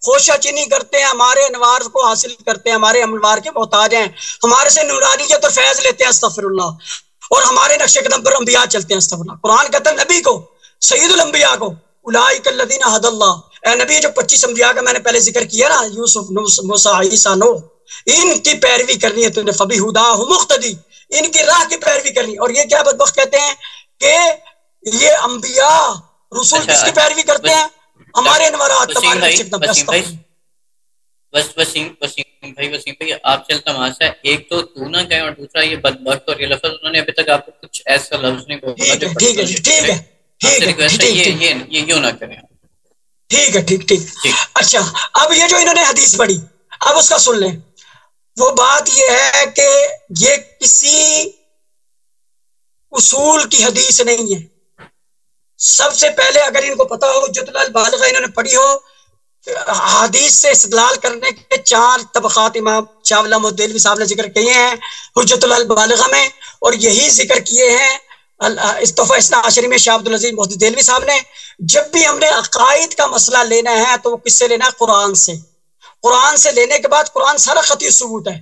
खोशाचीनी करते हैं, हमारे अनवार को हासिल करते हैं, हमारे अनवार के मोहताज हैं, हमारे से नूरानियत और फैज लेते हैं, अस्तग़फिरुल्लाह। और हमारे नक्शे कदम पर अंबिया चलते हैं, अस्तग़फिरुल्लाह। कुरान कहता है नबी को, सय्यदुल अंबिया को, उलाइका लज़ीना हदल्लाह, ए नबी जो 25 अंबिया का मैंने पहले जिक्र किया ना, यूसुफ, मूसा, ईसा, नूह, इनकी पैरवी करनी है तूने, फबिहुदाहु मुक़्तदी, इनकी राह की पैरवी करनी। और ये क्या बदबख्त कहते हैं कि ये अंबिया रसूल किसकी पैरवी करते हैं, हमारे अनवारात, वसीम भाई आपसे तमाशा है, एक तो तू ना कहे, और दूसरा ये बदबख्त और ये लफ्ज उन्होंने अभी तक आपको कुछ ऐसा लफ्ज नहीं बोला। ठीक है, ठीक है, ये यूं ना करें। ठीक है, ठीक। अच्छा, अब ये जो इन्होंने हदीस पढ़ी, अब उसका सुन लें। वो बात ये है कि ये किसी उसूल की हदीस नहीं है। सबसे पहले अगर इनको पता हो, हुज्जतुल बालिग़ा इन्होंने पढ़ी हो, हदीस से इस्तिदलाल करने के 4 तबक़ात इमाम शाह अल्लाह मुद्देलवी साहब ने जिक्र किए हैं हुज्जतुल बालिग़ा में, और यही जिक्र किए हैं इस्तोफ़ा इस्ना आशरी में शाह अब्दुल अज़ीज़ मुद्देलवी साहब ने। जब भी हमने अक़ाइद का मसला लेना है तो वो किससे लेना है? कुरान से। कुरान से लेने के बाद कुरान सारा क़तई सबूत है,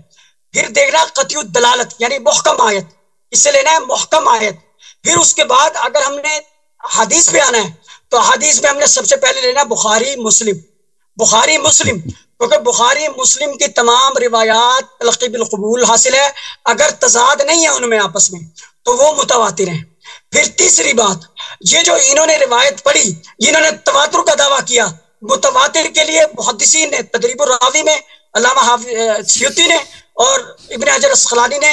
फिर देखना क़तई दलालत यानी मुहकम आयत, इससे लेना है मुहकम आयत। फिर उसके बाद अगर हमने हदीस पे आना है तो हदीस में हमने सबसे पहले लेना बुखारी मुस्लिम, बुखारी मुस्लिम, क्योंकि बुखारी मुस्लिम की तमाम रिवायात तलक़ी बिल क़बूल हासिल है। अगर तज़ाद नहीं है उनमें आपस में तो वो मुतवातिर हैं। फिर तीसरी बात, ये जो इन्होंने रिवायत पढ़ी, इन्होंने तवातुर का दावा किया। मुतवातिर के लिए मुहद्दिसीन ने तदरीबुर रावी में, अल्लामा सयूती ने और इब्न हजर अस्क़लानी ने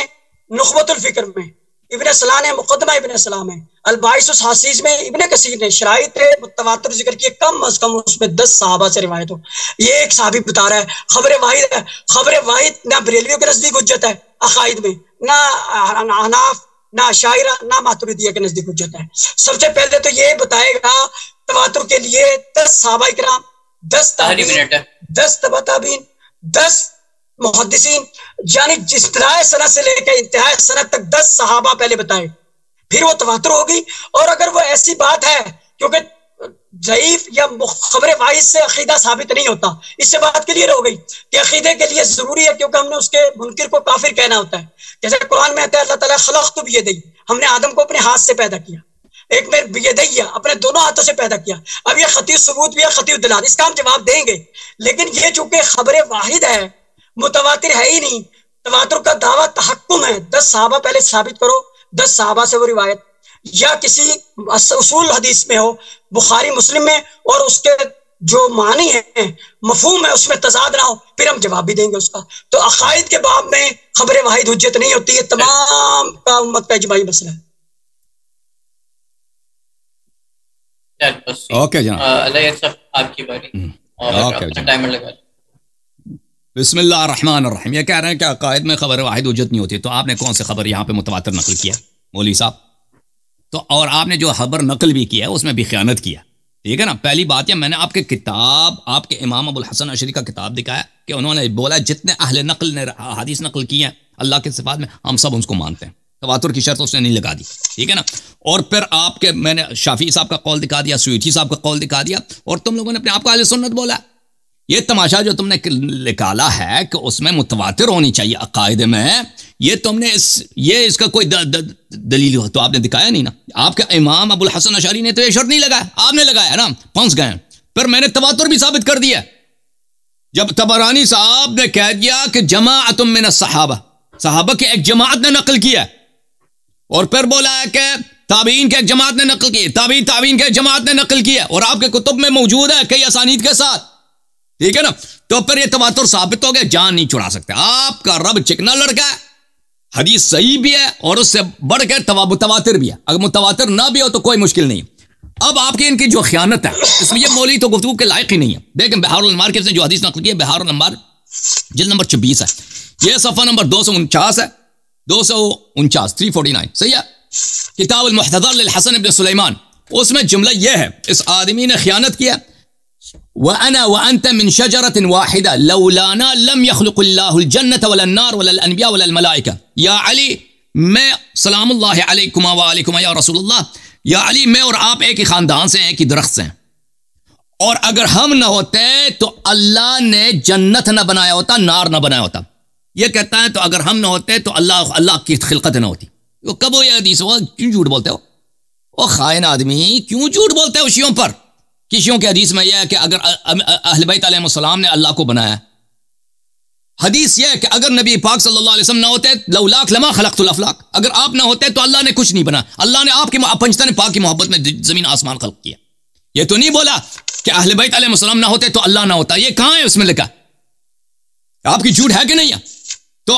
नुख़बतुल फ़िक्र में, इब्न सलाह ने मुक़द्दमा इब्न सलाह में, अल-बाइस हासीस में इब्ने कसीर ने शराइत मुतवातिर जिक्र किए, कम अज कम उसमें 10 सहाबा से रिवायत हो। ये एक साहबी बता रहा है खबर वाहिद है। खबर वाहिद ना बरेलवियों के नजदीक हुज्जत है अकायद में, ना अहनाफ, ना शायरा, ना मातुरिदिया के नजदीक हुज्जत है। सबसे पहले तो ये बताएगा तवातुर के लिए 10 सहाबा इकराम, 10 ताबीन, 10 तबा ताबीन, 10 मुहद्दिसीन, यानी इब्तिदाई सनद से लेकर इंतहाई सनद तक 10 सहाबा पहले बताए, फिर वो तवातुर होगी। और अगर वो ऐसी बात है, क्योंकि ज़ईफ या खबर वाहिद से अकीदा साबित नहीं होता, इससे बात क्लियर हो गई कि अकीदे के लिए जरूरी है, क्योंकि हमने उसके मुनकिर को काफिर कहना होता है। जैसे कुरान में आता है अल्लाह ताला खलक़तु बियदैहि, हमने आदम को अपने हाथ से पैदा किया, एक में बियदैहि अपने दोनों हाथों से पैदा किया। अब ये खती सबूत भी है, खती दलाल, इसका हम जवाब देंगे। लेकिन ये चूंकि खबर वाहिद है, मुतवातिर है ही नहीं, तवातुर का दावा तहक्कुम है। 10 सहाबा पहले साबित करो, 10 सहाबा से वो रिवायत या किसी उसूल हदीस में हो, बुखारी मुस्लिम में, और उसके जो मानी है मफहूम है उसमें तजाद ना हो, फिर हम जवाब भी देंगे उसका। तो अकायद के बाब में खबर वाहिद हुज्जत नहीं होती है, तमाम का उम्मत का इजमाई मसला है। ओके जनाब, आपकी बारी और टाइमर लगा। बिस्मिल्लाहिर्रहमानिर्रहीम। ये कह रहे हैं कि अकायद में खबर वाहिद हुज्जत नहीं होती, तो आपने कौन से खबर यहाँ पे मुतवातिर नकल किया मौलवी साहब? तो और आपने जो खबर नकल भी किया उसमें भी खयानत किया, ठीक है ना। पहली बात है, मैंने आपके किताब, आपके इमाम अबुल हसन अशरी का किताब दिखाया कि उन्होंने बोला जितने अहले नकल ने हदीस नकल की हैं अल्लाह के सिफात में, हम सब उसको मानते हैं, तवातुर की शर्त उसने नहीं लगा दी, ठीक है ना। और फिर आपके मैंने शाफी साहब का कौल दिखा दिया, सुयूती साहब का कौल दिखा दिया, और तुम लोगों ने अपने आप को अहले सुन्नत बोला। ये तमाशा जो तुमने निकाला है कि उसमें मुतवातिर होनी चाहिए अकायद में, ये तुमने ये इसका कोई दलील हो तो आपने दिखाया नहीं ना। आपके इमाम अबुल हसन अशरी ने तो ये शर्त नहीं लगाया, आपने लगाया ना, फंस गए। फिर मैंने तवातुर भी साबित कर दिया, जब तबरानी साहब ने कह दिया कि जमाअतुम मिन सहाबा, सहाबा के एक जमात ने नकल किया, और फिर बोला है कि ताबीन के एक जमात ने नकल किया, ताबीन के एक जमात ने नकल किया, और आपके कुतुब में मौजूद है कई असानीद के साथ, ठीक है ना। तो फिर ये तवातुर साबित हो गया, जान नहीं छुड़ा सकते। आपका रब चिकना लड़का है, हदीस सही भी है और उससे बढ़कर मुतवातिर भी है। अगर मुतवातिर ना भी हो तो कोई मुश्किल नहीं। अब आपकी इनकी जो खयानत है, इसमें ये मौलवी तो गुफ्तगू के लायक ही नहीं है। देखें बिहारुल अनवार के जो हदीस नकल की है, बिहारुल अनवार जिल्द नंबर 26 है, ये सफ़ा नंबर 249 है, 249 349 सही है। किताब अल-मुहतज़र लिल हसन इब्न सुलेमान, उसमें जुमला यह है, इस आदमी ने खयानत किया, व अना व अंत मिन शजरतिन वाहिदा लौलाना लम यखलुकुल्लाहुल जन्नत वलन नार वलल अनबिया वलल मलाइका। या अली, मैं सलामुल्लाहि अलैकुमा व अलैकुमा या रसूलुल्लाह, या अली मैं और आप एक ही खानदान से, एक ही दरख्त से हैं, और अगर हम न होते तो अल्लाह ने जन्नत न बनाया होता, नार न बनाया होता। ये कहता है तो अगर हम न होते तो अल्लाह की खिलकत न होती। वो कब हो यह हदीस हुआ? क्यों झूठ बोलते हो? ओ खाइन आदमी, क्यों झूठ बोलते हो शियों पर? कि शियों की हदीस में यह है कि अगर अहले बैत अलैहिस्सलाम ने अल्लाह को बनाया, हदीस यह है कि अगर नबी पाक सल्लल्लाहु अलैहि वसल्लम ना होते, लौलाक लमा खलक़तुल अफ़लाक, अगर आप ना होते तो अल्लाह ने कुछ नहीं बना। अल्लाह ने आपकी पंजतन पाक की मोहब्बत में जमीन आसमान खल्क किया। ये तो नहीं बोला कि अहले बैत अलैहिस्सलाम ना होते तो अल्लाह ना होता। ये कहां है उसमें लिखा? आपकी झूठ है कि नहीं है? तो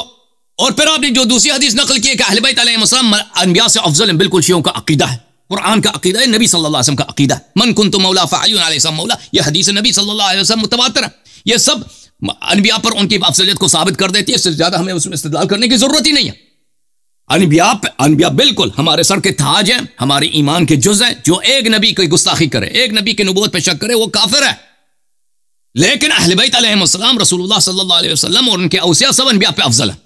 और फिर आपने जो दूसरी हदीस नकल की है कि अहले बैत अलैहिस्सलाम अनबिया से अफजल है, बिल्कुल शियों का अकीदा है, कुरान का अकीदा है, नबी सल्लल्लाहु अलैहि वसल्लम का अकीदा है। मन कुन्तु मौला फ़अलियुन अलैहि मौला, यह हदीस नबी सल्लल्लाहु अलैहि वसल्लम मुतवातिर है। ये सब अनबिया पर उनकी अफजलियत को साबित कर देती है, इससे ज्यादा हमें उसमें इस्तेदलाल करने की जरूरत ही नहीं है। अनबिया बिल्कुल हमारे सर के ताज है, हमारे ईमान के जुज़ है। जो एक नबी की गुस्ताखी करे, एक नबी की नबूवत पे शक करे, वो काफिर है। लेकिन अहले बैत अलैहिस्सलाम रसूलुल्लाह सल्लल्लाहु अलैहि वसल्लम और उनके औसिया सब अनबिया पे अफजल है,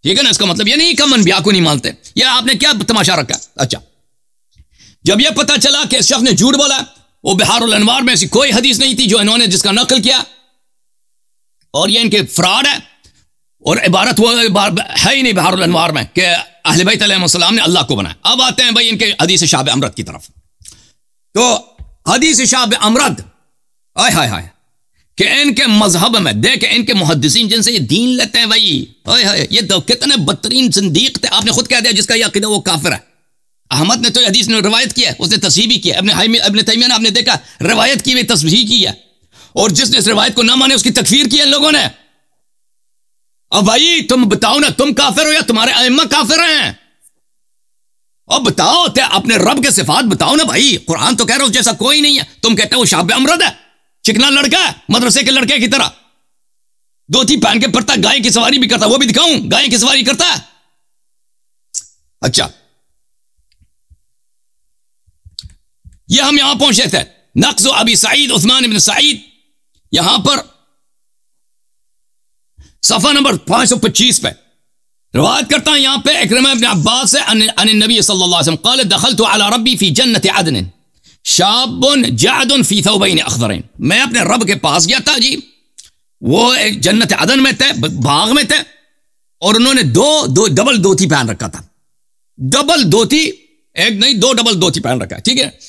ठीक है ना। इसका मतलब ये नहीं कि हम अनबिया को नहीं मानते। ये आपने क्या तमाशा रखा? अच्छा, जब यह पता चला कि इस शख्स ने झूठ बोला, वो बिहारुल अनवार में ऐसी कोई हदीस नहीं थी जो इन्होंने जिसका नकल किया, और ये इनके फ्रॉड है, और इबारत हुआ है ही नहीं बिहारुल अनवार में कि अहले बैत अलैहिस्सलाम ने अल्लाह को बनाया। अब आते हैं भाई इनके हदीस शाब अमरद की तरफ। तो हदीस शाब अमरद, आय हाय हाय, कि इनके मजहब में देखे, इनके मुहद्दिसीन जिनसे ये दीन लेते हैं भाई, आय हाय, ये तो कितने बदतरीन जिंदीक थे। आपने खुद कह दिया जिसका यह अकीदा वो काफिर है। अहमद ने तो हदीस ने रिवायत किया है, उसने तस्हीह भी किया। इब्न तैमिया ने आपने देखा रिवायत की हुई, तस्हीह की है, और जिसने इस रिवायत को ना माने उसकी तकफीर की है इन लोगों ने। अब भाई तुम बताओ ना, तुम काफिर हो या तुम्हारे अइम्मा काफिर हैं? और बताओ अपने रब के सिफात बताओ ना भाई। कुरान तो कह रहा हो जैसा कोई नहीं है, तुम कहते हो शाब अमरद है, चिकना लड़का है, मदरसे के लड़के की तरह, धोती पहन के पड़ता, गाय की सवारी भी करता। वो भी दिखाऊं गाय की सवारी करता है? अच्छा, ये हम यहां पहुंचे थे नक्स अबी सईद उस्मान इब्न सईद, यहां पर सफा नंबर 525 पे रिवायत करता है यहां पे इकरिमा इब्न अब्बास से अन नबी सल्लल्लाहु अलैहि वसल्लम क़ाल दखलतु अला रब्बी फी जन्नत अदन शाबुन जादुन फी थौबैन अखदरैन। मैं अपने रब के पास गया था जी, वो एक जन्नत अदन में थे, बाग में थे, और उन्होंने दो डबल धोती पहन रखा था। डबल धोती, एक नहीं दो डबल धोती पहन रखा है, ठीक है।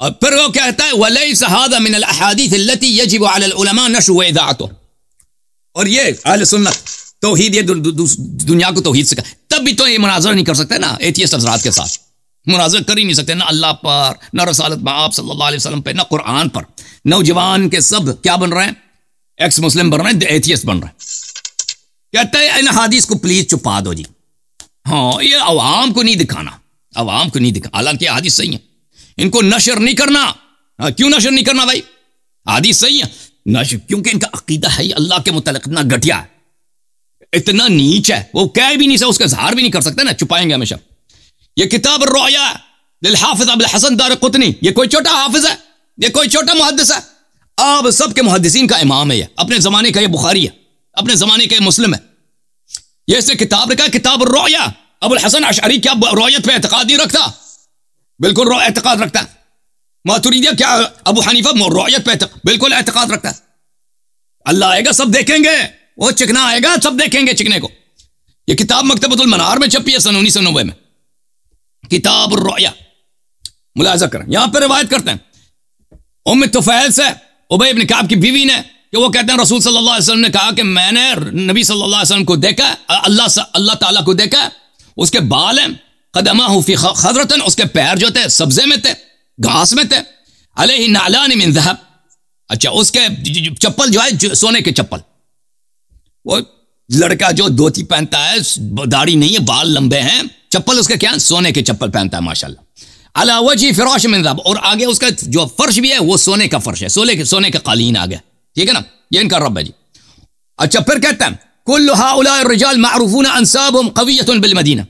और फिर वो कहता है वलैस हादा मिन अल अहादीथ अल्लती यजिब अला अल उलमा नशु व इदाअतु। और ये अहले सुन्नत तौहीद, ये दुनिया को तौहीद सिखा। तब भी तो ये मुनाजरा नहीं कर सकते ना एथियस्ट हज़रात के साथ, मुनाजरा कर ही नहीं सकते ना अल्लाह पर, ना रसालत में आप सल्लल्लाहु अलैहि वसल्लम पे, ना कुरान पर। नौजवान के सब क्या बन रहे हैं? एक्स मुस्लिम बन रहे हैं, एथियस्ट बन रहे हैं। कहते हैं इन हदीस को प्लीज छुपा दो जी। हाँ, ये अवाम को नहीं दिखाना, अवाम को नहीं दिखा। हालांकि हदीस सही है, इनको नशर नहीं करना। क्यों नशर नहीं करना भाई? हदीस सही है, नशर क्योंकि इनका अकीदा है अल्लाह के मुतल्लिक इतना घटिया है, इतना नीच है, वो कह भी नहीं सकते, उसका इजहार भी नहीं कर सकते ना, छुपाएंगे हमेशा। ये किताब अर्रुया लिल हाफिज अबुल हसन दारक़ुतनी, ये कोई छोटा हाफिज है, ये कोई छोटा मुहद्दिस है, आप सबके मुहद्दिसीन का इमाम है। ये अपने जमाने का ये बुखारी है, अपने जमाने का ये मुस्लिम है। ये इसने किताब लिखा किताब अर्रुया। अबुल हसन अशअरी क्या रोयत पे एतकाद नहीं रखता? बिल्कुल एतकाद रखता है। मातुरीदिया क्या अबू हनीफा रोयत पे बिल्कुल एतकाद रखता है। अल्लाह आएगा सब देखेंगे, वो चिकना आएगा सब देखेंगे चिकने को। ये किताब मकतबतुल मनार में छपी है सन 1990 में, किताब अर्रुया। मुलाजा करें, यहां पर रिवायत करते हैं उम्म तुफैल से, उबय इब्न काब की बीवी ने, कि वो कहते हैं रसूल सल्लल्लाहु अलैहि वसल्लम ने कहा कि मैंने नबी सल्लल्लाहु अलैहि वसल्लम को देखा, अल्लाह ताला को देखा, उसके बाल हैं कदमाहु फी खदरतन, उसके पैर जो थे सब्जे में थे, घास में थे, अलैहि नालान मिन ज़हब। अच्छा, उसके चप्पल जो है सोने के चप्पल। वो लड़का जो धोती पहनता है, दाढ़ी नहीं है, बाल लंबे हैं, चप्पल उसके क्या सोने के चप्पल पहनता है माशाल्लाह। अला वजी फिराश मिन ज़हब, और आगे उसका जो फर्श भी है वो सोने का फर्श है, सोने का कालीन आ गया, ठीक है ना। ये इनका रब है जी। अच्छा, फिर कहता है कुल्लु हाउला रिजाल मारूफून अंसाबुहुम कवियतुन बिल मदीना।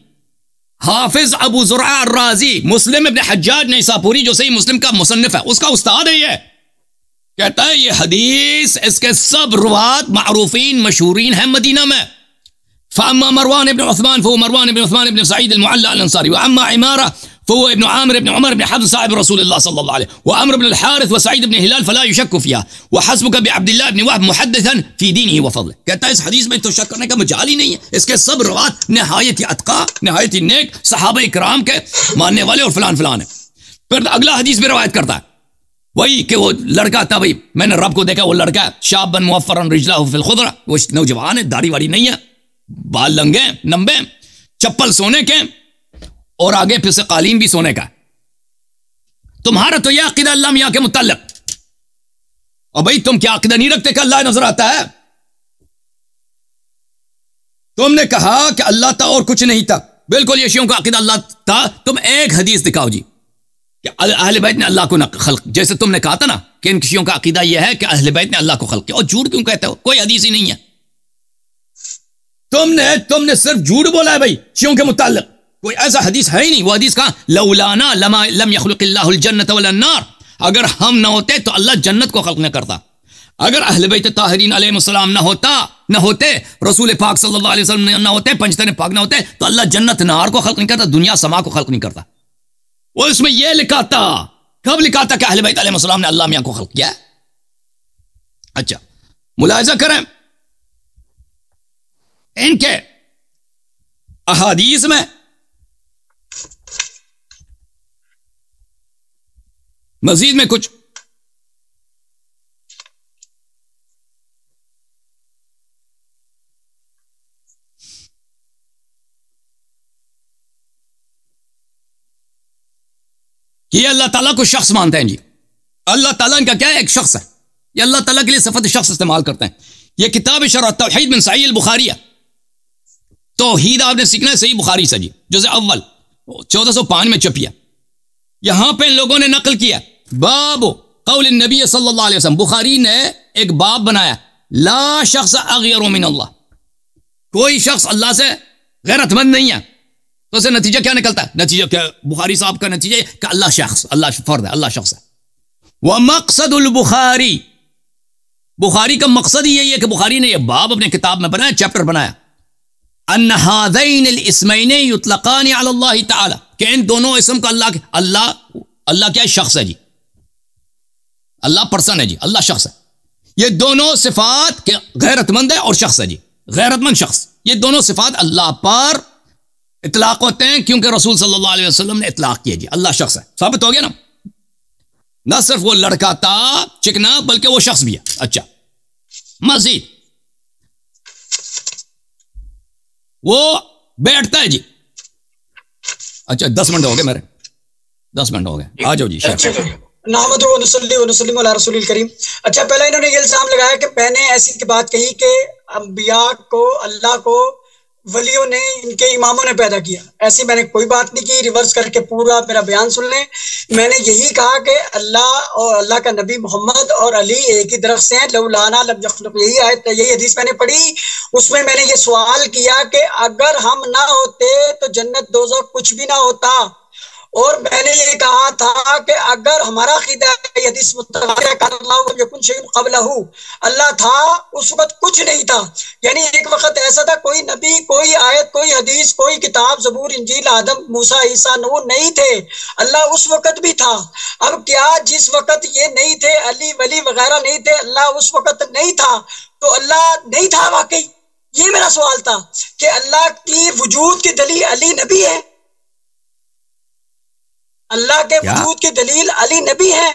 हाफिज अबू ज़ुरआ अर्राज़ी, मुस्लिम इब्न हज्जाज नैसापुरी जो सही मुस्लिम का मुसन्निफ है, उसका उस्ताद है ये। कहता है ये हदीस, इसके सब रुवात मारूफीन मशहूरीन है मदीना में। फ़अम्मा मरवान इब्न उस्मान फ़हुव मरवान इब्न उस्मान इब्न सईद अल-मुअल्ला अल-अंसारी, व अम्मा इमारा फ़हुव इब्न आमिर इब्न उमर इब्न हफ्स साहिब रसूलुल्लाह सल्लल्लाहु अलैहि व अम्र इब्न अल-हारिस व सईद इब्न हिलाल फला युशक्कु फ़ीहा व हस्बुका बिअब्दिल्लाह इब्न वहब मुहद्दिसन फ़ी दीनिही व फ़ज़लिही। कहता है इस हदीस में तो शक करने का मजाल ही नहीं है, इसके सब रुवात निहायत ही अतका, निहायत ही नेक, सहाबा इकराम के मानने वाले और फलान फलान है। फिर अगला हदीस में रवायत करता है वही कि वो लड़का था भाई, मैंने रब को देखा, वो लड़का शाबन मुवफ्फरन रिजलाहु फिल खुदरा, वो नौजवान है, दाढ़ी वाड़ी नहीं है, बाल लंगे लंबे, चप्पल सोने के, और आगे फिर से कालीन भी सोने का। तुम्हारा तो यह अकीदा अल्लाह मियां के मुतल्लिक, और भाई तुम क्या अकीदा नहीं रखते कि अल्लाह नजर आता है? तुमने कहा कि अल्लाह था और कुछ नहीं था, बिल्कुल ये शियों का अकीदा अल्लाह था। तुम एक हदीस दिखाओ जी कि अहले बैत ने अल्लाह को न खल्क, जैसे तुमने कहा था ना कि इन शियों का अकीदा यह है कि अहले बैत ने अल्लाह को खल्क किया, और झूठ क्यों कहते हो? कोई हदीस ही नहीं है। तुमने सिर्फ झूठ बोला है भाई शियों के मुताल्लिक, कोई ऐसा हदीस है ही नहीं। वो हदीस कहा लौलाना लम यखलुकिल्लाहुल जन्नत वलन नार, अगर हम ना होते तो अल्लाह जन्नत को खल्क न करता। अगर अहले बैत ताहिरीन अलैहिस्सलाम न होते, रसूल पाक सल्लल्लाहु अलैहि वसल्लम न होते, पंजतन पाक न होते, तो अल्लाह जन्नत नार को खल्क नहीं करता, दुनिया समा को खल्क नहीं करता। वो इसमें यह लिखा था, कब लिखा था कि अहले बैत अलैहिस्सलाम ने अल्लाह मियां को खल्क किया? अच्छा, मुलाहिजा करें इनके अहादीस में मजीद में कुछ ये अल्लाह ताला को शख्स मानते हैं जी। अल्लाह ताला इनका क्या है? एक शख्स है। ये अल्लाह ताला के लिए सिफत शख्स इस्तेमाल करते हैं। ये किताब शरह तौहीद मिन सहीह अल बुखारी है। तौहीद आपने सीखना है सही बुखारी से जी, जुज़ अव्वल 1405 में छपिया। यहां पे लोगों ने नकल किया बाब कौल नबी सल्लल्लाहु अलैहि वसल्लम, बुखारी ने एक बाब बनाया, ला शख्स अग़यरु मिन अल्लाह, कोई शख्स अल्लाह से गैरतमंद नहीं है। तो इससे नतीजा क्या निकलता है? नतीजा क्या? बुखारी साहब का नतीजा कि अल्लाह शख्स, अल्लाह फर्द है, अल्लाह शख्स है। वह मकसदुल बुखारी, बुखारी का मकसद ही यही है कि बुखारी ने यह बाब अपने किताब में बनाया, चैप्टर बनाया, अन्न हादैन अल इस्मैन युतलकान अला अल्लाह तआला, कि इन दोनों इसम का अल्लाह क्या है? शख्स है जी, अल्लाह पर्सन है जी, अल्लाह शख्स है। ये दोनों सिफात के गैरतमंद है और शख्स है जी, गैरतमंद शख्स, ये दोनों सिफात अल्लाह पर इतलाक होते हैं क्योंकि रसूल सल्लल्लाहु अलैहि वसल्लम ने इतलाक किया जी, अल्लाह शख्स है। साबित हो गया ना? ना सिर्फ वो लड़का था चिकना, बल्कि वो शख्स भी है। अच्छा, मजीद वो बैठता है जी। अच्छा, 10 मिनट हो गए मेरे, 10 मिनट हो गए, आ जाओ जी। करीम। अच्छा, पहले इन्होंने ये इल्जाम लगाया कि मैंने ऐसी बात कही कि अंबिया को, अल्लाह को वलियों ने, इनके इमामों ने पैदा किया। ऐसी मैंने कोई बात नहीं की। रिवर्स करके पूरा मेरा बयान सुन लें। मैंने यही कहा कि अल्लाह और अल्लाह का नबी मोहम्मद और अली एक ही दरख्त से हैं, लौलाना लब यख्लुक, यही आयत, यही हदीस मैंने पढ़ी। उसमें मैंने ये सवाल किया कि अगर हम ना होते तो जन्नत दोज़ख कुछ भी ना होता। और मैंने ये कहा था कि अगर हमारा अक़ीदा हदीस मुतवातिर क़ब्लहू, अल्लाह था उस वक्त कुछ नहीं था, यानी एक वक्त ऐसा था कोई नबी, कोई आयत, कोई हदीस, कोई किताब, ज़बूर, इंजील, आदम, मूसा, ईसा, नूह नहीं थे। अल्लाह उस वक्त भी था। अब क्या जिस वक्त ये नहीं थे, अली वली वगैरह नहीं थे, अल्लाह उस वक्त नहीं था, तो अल्लाह नहीं था वाकई? ये मेरा सवाल था कि अल्लाह की वजूद की दलील अली नबी है, अल्लाह के वजूद की दलील अली नबी है।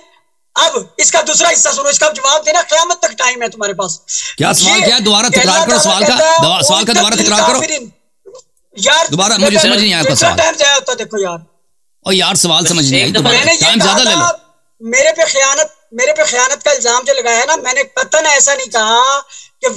अब इसका दूसरा हिस्सा सुनो, इसका जवाब देना, क़यामत तक टाइम है तुम्हारे पास। क्या सवाल? क्या दोबारा तकरार करो सवाल का, सवाल का दोबारा तकरार करो यार, दोबारा, मुझे समझ नहीं आया आपका सवाल। टाइम जाया होता, देखो यार, और यार सवाल समझ नहीं आई, टाइम ज्यादा ले लो। मेरे पे खयानत का इल्जाम जो लगाया है ना, मैंने कतन ऐसा नहीं कहा कि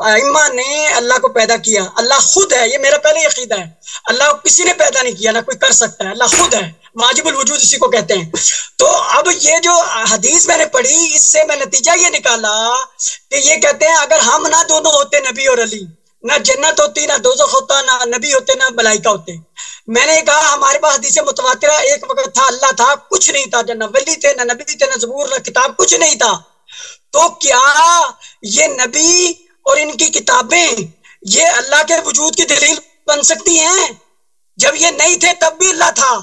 अइम्मा ने अल्लाह को पैदा किया। अल्लाह खुद है, ये मेरा पहले अकीदा है। अल्लाह किसी ने पैदा नहीं किया, ना कोई कर सकता है, अल्लाह खुद है, वाजिबुल वजूद इसी को कहते हैं। तो अब ये जो हदीस मैंने पढ़ी, इससे मैं नतीजा ये निकाला कि ये कहते हैं अगर हम ना दोनों होते, नबी और अली, ना जन्नत होती, ना दोज़ख होता, ना नबी होते, ना मलाइका होते। मैंने कहा हमारे पास हदीस मुतवातिरा, एक वक्त था अल्लाह था, कुछ नहीं था, ना वली थे, ना नबी थे, ना ज़बूर, ना किताब, कुछ नहीं था। तो क्या ये नबी और इनकी किताबें ये अल्लाह के वजूद की दलील बन सकती हैं? जब ये नहीं थे तब भी अल्लाह था,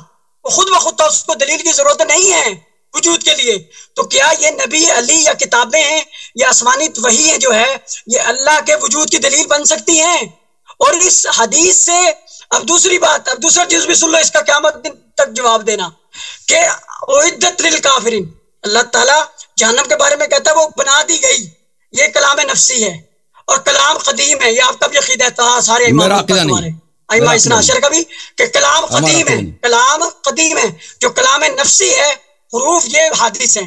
वो खुद ब खुद था, उसको दलील की जरूरत नहीं है वजूद के लिए। तो क्या ये नबी, अली या किताबें हैं या आसमानी वही है जो है, ये अल्लाह के वजूद की दलील बन सकती हैं? और इस हदीस से अब दूसरी बात, अब दूसरा चीज भी सुन लो, इसका क़यामत दिन तक जवाब देना कि उइद्दत लिल काफिरीन, अल्लाह ताला जहन्नम के बारे में कहता है वो बना दी गई। ये कलाम नफसी है और कलाम कदीम है। ये आपका भी अकीदा था, सारे इमाम इस्ना अशर का भी, कि कलाम कदीम है, कलाम कदीम है। जो कलाम नफसी है, हुरूफ ये हादिस है,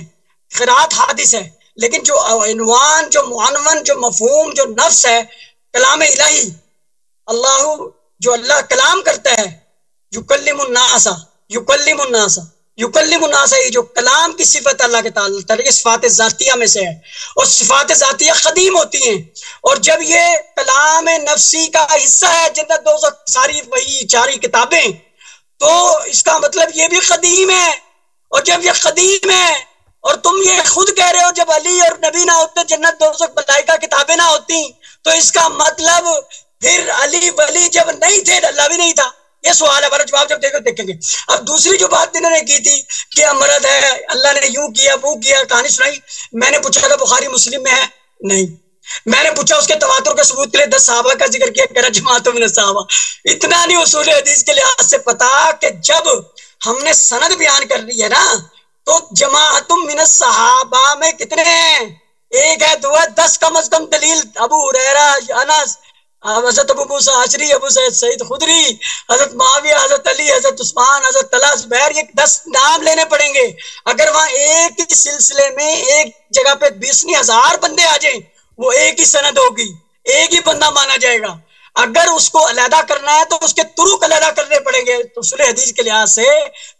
क़िराअत हादिस है, लेकिन जो इनवान, जो मुअन्वन, जो मफहूम, जो नफ्स है, कलाम इलाही, अल्लाह जो अल्लाह कलाम करता है, युकल्लिमुन नासा, युकल्लिमुन नासा, युकल्लिमुन नासा, ये जो कलाम की सिफत अल्लाह के ताल्लुक सिफात ज़ातिया में से है, और सिफात ज़ातिया कदीम होती हैं। और जब ये कलाम नफसी का हिस्सा है, जन्नत दोज़ख सारी वही चारी किताबें, तो इसका मतलब ये भी कदीम है। और जब ये कदीम है और तुम ये खुद कह रहे हो जब अली और नबी ना होते, जन्नत दोज़ख मलाइका किताबें ना होती, तो इसका मतलब फिर अली वली जब नहीं थे, अल्लाह भी नहीं था। ये सवाल है, जवाब जब देखो देखेंगे। अब दूसरी जो बात इन्होंने की थी कि अमरद है, अल्लाह ने यूं किया वो किया, कहानी सुनाई, मैंने पूछा था बुखारी मुस्लिम में है? नहीं। मैंने पूछा उसके तवातुर के सबूत के लिए 10 सहाबा का जिक्र किया, कह रहा जमाअतुम मिनस सहाबा। इतना नहीं उसूल हदीस के लिहाज से पता कि जब हमने सनद बयान कर ली है ना, तो जमाअतुम मिनस सहाबा में कितने हैं? एक है, दो है, 10 कम से कम दलील। अबू हुरैरा, अनस, हज़रत अबू मूसा अशरी, अबू सईद खुदरी, हज़रत मुआविया, हज़रत अली, हज़रत उस्मान, हज़रत तलहा, ज़ुबैर, ये 10 नाम लेने पड़ेंगे। अगर वहां एक ही सिलसिले में एक जगह पे 20,000 बंदे आ जाएं, वो एक ही सनद होगी, एक ही बंदा माना जाएगा। अगर उसको अलहदा करना है तो उसके तुरुक अलहदा करने पड़ेंगे। तो उसूल हदीस के लिहाज से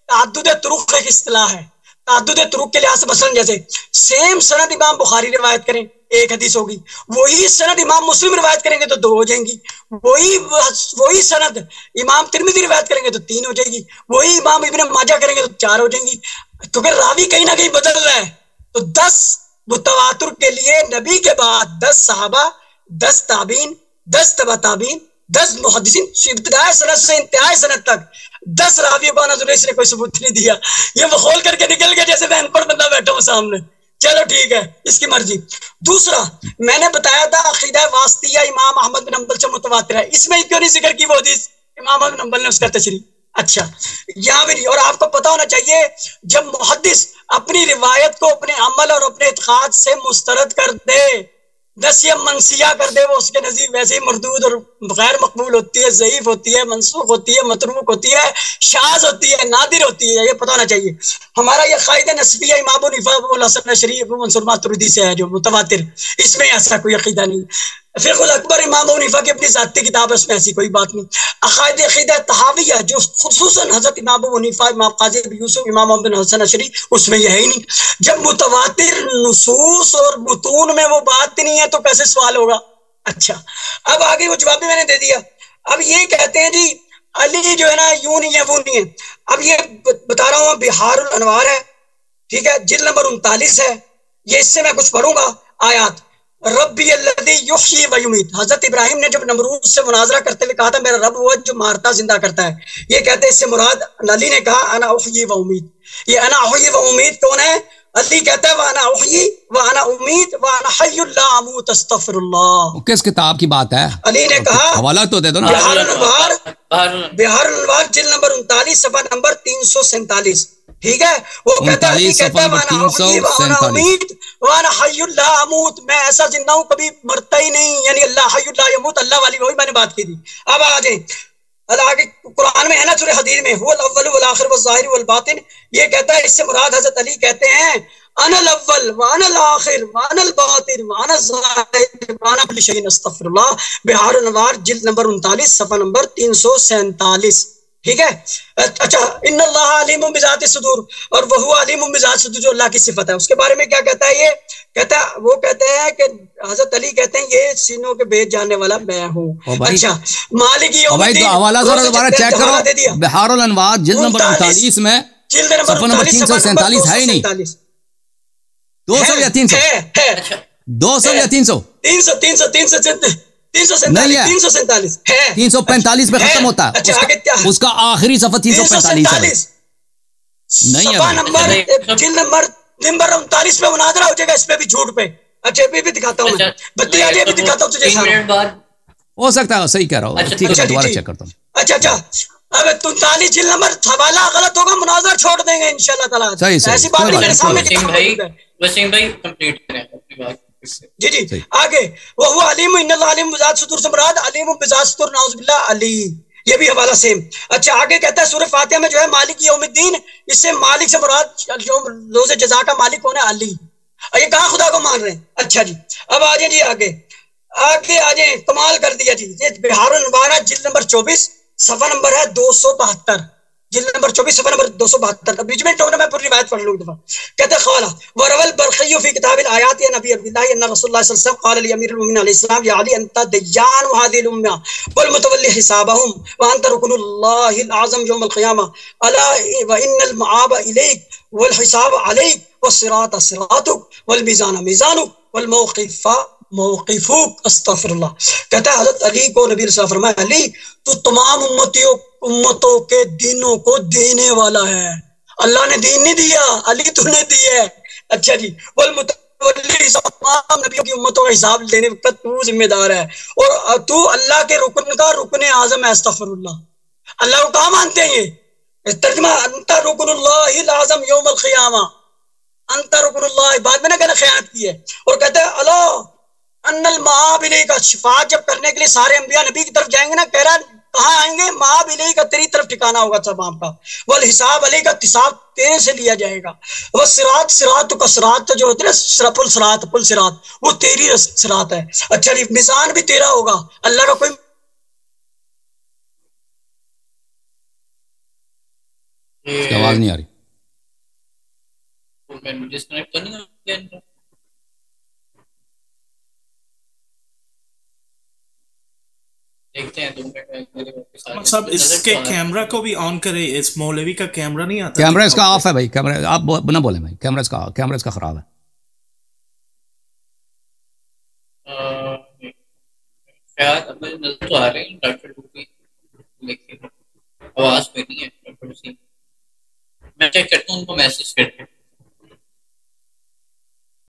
ताद्दुद तुरुक एक इस्तिलाह है। ताद्दुद तुरुक के लिहाज से मसलन जैसे सेम सनद इमाम बुखारी रिवायत करें, एक हदीस होगी, वही सनद इमाम मुस्लिम रिवायत करेंगे तो 2 हो जाएंगी, वही सनद इमाम तिरमिज़ी रिवायत करेंगे तो 3 हो जाएगी, वही इमाम इब्न माजा करेंगे तो 4 हो जाएंगी। तो फिर रावी कहीं ना कहीं बदल रहा है। तो 10 मुतवातिर के लिए नबी के बाद 10 सहाबा, 10 ताबीन, 10 तबा ताबीन, 10 मुहद्दिसीन, इब्तिदाई सनद से इंतहाई सनद तक 10 रावियों को नज़र ने कोई सबूत नहीं दिया। ये वो खोल करके निकल गया जैसे मैं अनपढ़ बंदा बैठा हूं सामने। चलो ठीक है, इसकी मर्जी। दूसरा मैंने बताया था अकीदा वास्तिया इमाम अहमद बिन हंबल से मुतवातिर है, इसमें क्यों नहीं जिक्र की वो हदीस इमाम अहमद बिन हंबल ने उसका तशरीह। अच्छा, यहाँ भी नहीं। और आपको पता होना चाहिए जब मुहद्दिस अपनी रिवायत को अपने अमल और अपने इत्काद से मुस्तरद कर दे, नसिया मनसिया कर दे, वो उसके नजीर वैसे ही मरदूद और गैर मकबूल होती है, ज़ईफ होती है, मनसूख होती है, मतरूक होती है, शाज होती है, नादिर होती है। ये पता होना चाहिए। हमारा ये क़ाइदा नस्बिया इमाम अबू अबुल हसन अशरी अबू मंसूर मातुरीदी से है जो मुतवातिर, इसमें ऐसा कोई अकीदा नहीं। फ़िक़्हुल अकबर इमाम अबू हनीफ़ा की अपनी ज़ाती किताब है, उसमें ऐसी कोई बात नहीं। अक़ाइद अक़ीदा तहाविया जो खुसूसन हज़रत इमाम अबू हनीफ़ा, इमाम क़ाज़ी अबू यूसुफ, इमाम अबू हसन अशरी, उसमें यह है ही नहीं। जब मुतवातिर नुसूस और मुतून में वो बात नहीं है तो कैसे सवाल होगा। अच्छा, अब आगे वो जवाब भी मैंने दे दिया। अब ये कहते हैं जी अली जो है ना यूं नहीं है वो नहीं है। अब ये बता रहा हूँ, बिहारुल अनवार है, ठीक है, जिल्द नंबर 39 है। ये इससे मैं कुछ पढ़ूंगा आयात। रब्बी अल्लज़ी युह्यी व युमीत, हजरत इब्राहिम ने जब नमरूद से मुनाजरा करते हुए कहा था मेरा रब वो जो मारता जिंदा करता है, ये कहते हैं इससे मुराद, अली ने कहा अना उह्यी व उमीत। ये अना उह्यी व उमीत कौन है? अली कहता है वाना उह्यी वाना उमीत वाना हय्युल ला अमूत अस्तगफिरुल्लाह। किस किताब की बात है? अली ने कहा, हवाला तो दे दो ना। बिहारुल अनवार जिल्द नंबर 39 सफ़ा नंबर 347, ठीक है। वो कहता है मैं ऐसा जिंदा हूं कभी मरता ही नहीं, यानी अल्लाह हय्युल ला यमूत, अल्लाह वाली वही मैंने बात की थी। अब आ जाए आगे कुरान में है ना सूरह हदीद में, हुवल अव्वल वल आखिर वल ज़ाहिर वल बातिन, ये कहता है इससे मुराद हजरत अली कहते हैं अनल अव्वल व अनल आखिर व अनल बातिन व अनल ज़ाहिर व अना कुल्लु शैइन अस्तगफिरुल्लाह। बिहारुल अनवार जिल्द नंबर 39 सफ़ा नंबर 347, ठीक है। अच्छा, इन्नल्लाह अलीमुम बिज़ाति सुदूर, और वह अलीमुम बिज़ाति सुदूर जो अल्लाह की सिफत है, उसके बारे में क्या कहता है? ये कहता है, वो कहते हैं कि हजरत अली कहते हैं ये सीनों के भेद जानने वाला मैं हूँ। अच्छा, मालिकी यौमिद्दीन, हवाला जरा दोबारा चेक करो। बिहारुल अनवार जिल्द नंबर 39 में सफ़ा नंबर 347 है ही नहीं, 200 या 300 है, 200 या 300 नहीं है, 345 में खत्म होता है, उसका आखिरी सफा 345 नहीं है। जिल्द नंबर 39 पे मुनाजरा हो जाएगा, इस पे भी झूठ पे। अच्छा, भी दिखाता हूँ मैं, बत्ती आगे भी दिखाता हूँ तुझे, हो सकता है सही कह रहा हूँ। ठीक है, दोबारा चेक करता हूँ। अच्छा, अब 39 जिल्द नंबर, हवाला गलत होगा, मुनाजरा छोड़ देंगे इंशाल्लाह ताला। ऐसी बात नहीं, मेरे सामने वसीम भाई कंप्लीट करें अपनी बात। जी आगे, वो हुआ अलीम इन्नल्लाह अलीम बिज़ात सुदूर से मुराद अलीम बिज़ात सुदूर नाउज़ुबिल्लाह अली, ये भी हवाला सेम। अच्छा, आगे कहता है सूरह फातिहा में जो है मालिक यौमिद्दीन, इससे मालिक से मुराद जो रोज़े जज़ा का मालिक कौन है? अली। ये कहाँ खुदा को मान रहे हैं? अच्छा जी, अब आ जाए जी आगे आ जाए, कमाल कर दिया जी। ये बिहारुल अनवार जिल्द नंबर 24 सफ़ा नंबर है 272, जिल्द नंबर 24 सफ़ा नंबर 272। बीच में टोकना मैं पूरी रिवायत पढ़ लूं एक दफा। कहते हैं क़ाला वरवल बरक़ी फी किताबिल आयात या नबी अब्दुल्लाह अन्ना रसूलुल्लाह सल्लल्लाहु अलैहि वसल्लम क़ाला लि अमीरुल मुमिनीन अलैहि सलाम या अली अंता दय्यान हादिल उम्मा वल मुतवल्ली हिसाबहुम व अंता रुकनुल्लाहिल आज़म यौमल क़ियामह अला व इन्नल मआब इलैक वल हिसाब अलैक वस्सिरात सिरातुक वल मीज़ान मीज़ानुक वल मौक़िफ़ मौक़िफ़ुक अस्तग़फिरुल्लाह। कहता है हज़रत अली को नबी रसूल फरमाया, अली तू तमाम उम्मतों के दीनों को देने वाला है। अल्लाह ने दीन नहीं दिया, अली तूने दिया है। अच्छा जी, वल मुतवल्ली, तमाम नबियों की उम्मतों का हिसाब लेने का तू जिम्मेदार है, और तू अल्लाह के रुकन का रुकन आज़म है। अस्तग़फिरुल्लाह। अल्लाह को कहाँ मानते हैं? ये तर्जुमा अंता रुकनुल्लाहिल आज़म यौमल क़ियामा, अंता रुकनुल्लाह, बाद में ना कहना खयानत की है। और कहता है अला अन्नल महाबिले का शिफात जब करने के लिए सारे अंबिया नबी की तरफ जाएंगे ना, कह रहा कहाँ आएंगे? महाबिले का तेरी तरफ ठिकाना होगा सब आपका। वल हिसाब अली का हिसाब तेरे से लिया जाएगा। वह सिरात सिरात का सिरात जो होता है ना, पुल सिरात वो तेरी सिरात है। अच्छा जी, मिजान भी तेरा होगा, अल्लाह का कोई इसकी आवाज नहीं आ रही। डिस्कनेक्ट तो नहीं हो गया इनका? देखते हैं 2 मिनट सब इसके कैमरा को भी ऑन करे, इस मौलवी का कैमरा नहीं आता। कैमरा इसका ऑफ है भाई, कैमरा आप ना बोले भाई, कैमरा इसका खराब है। नजर तो आ रहे हैं डॉक्टर टूपी, लेकिन आवाज में नहीं है। मैं चेक करता हूँ उनको मैसेज करके।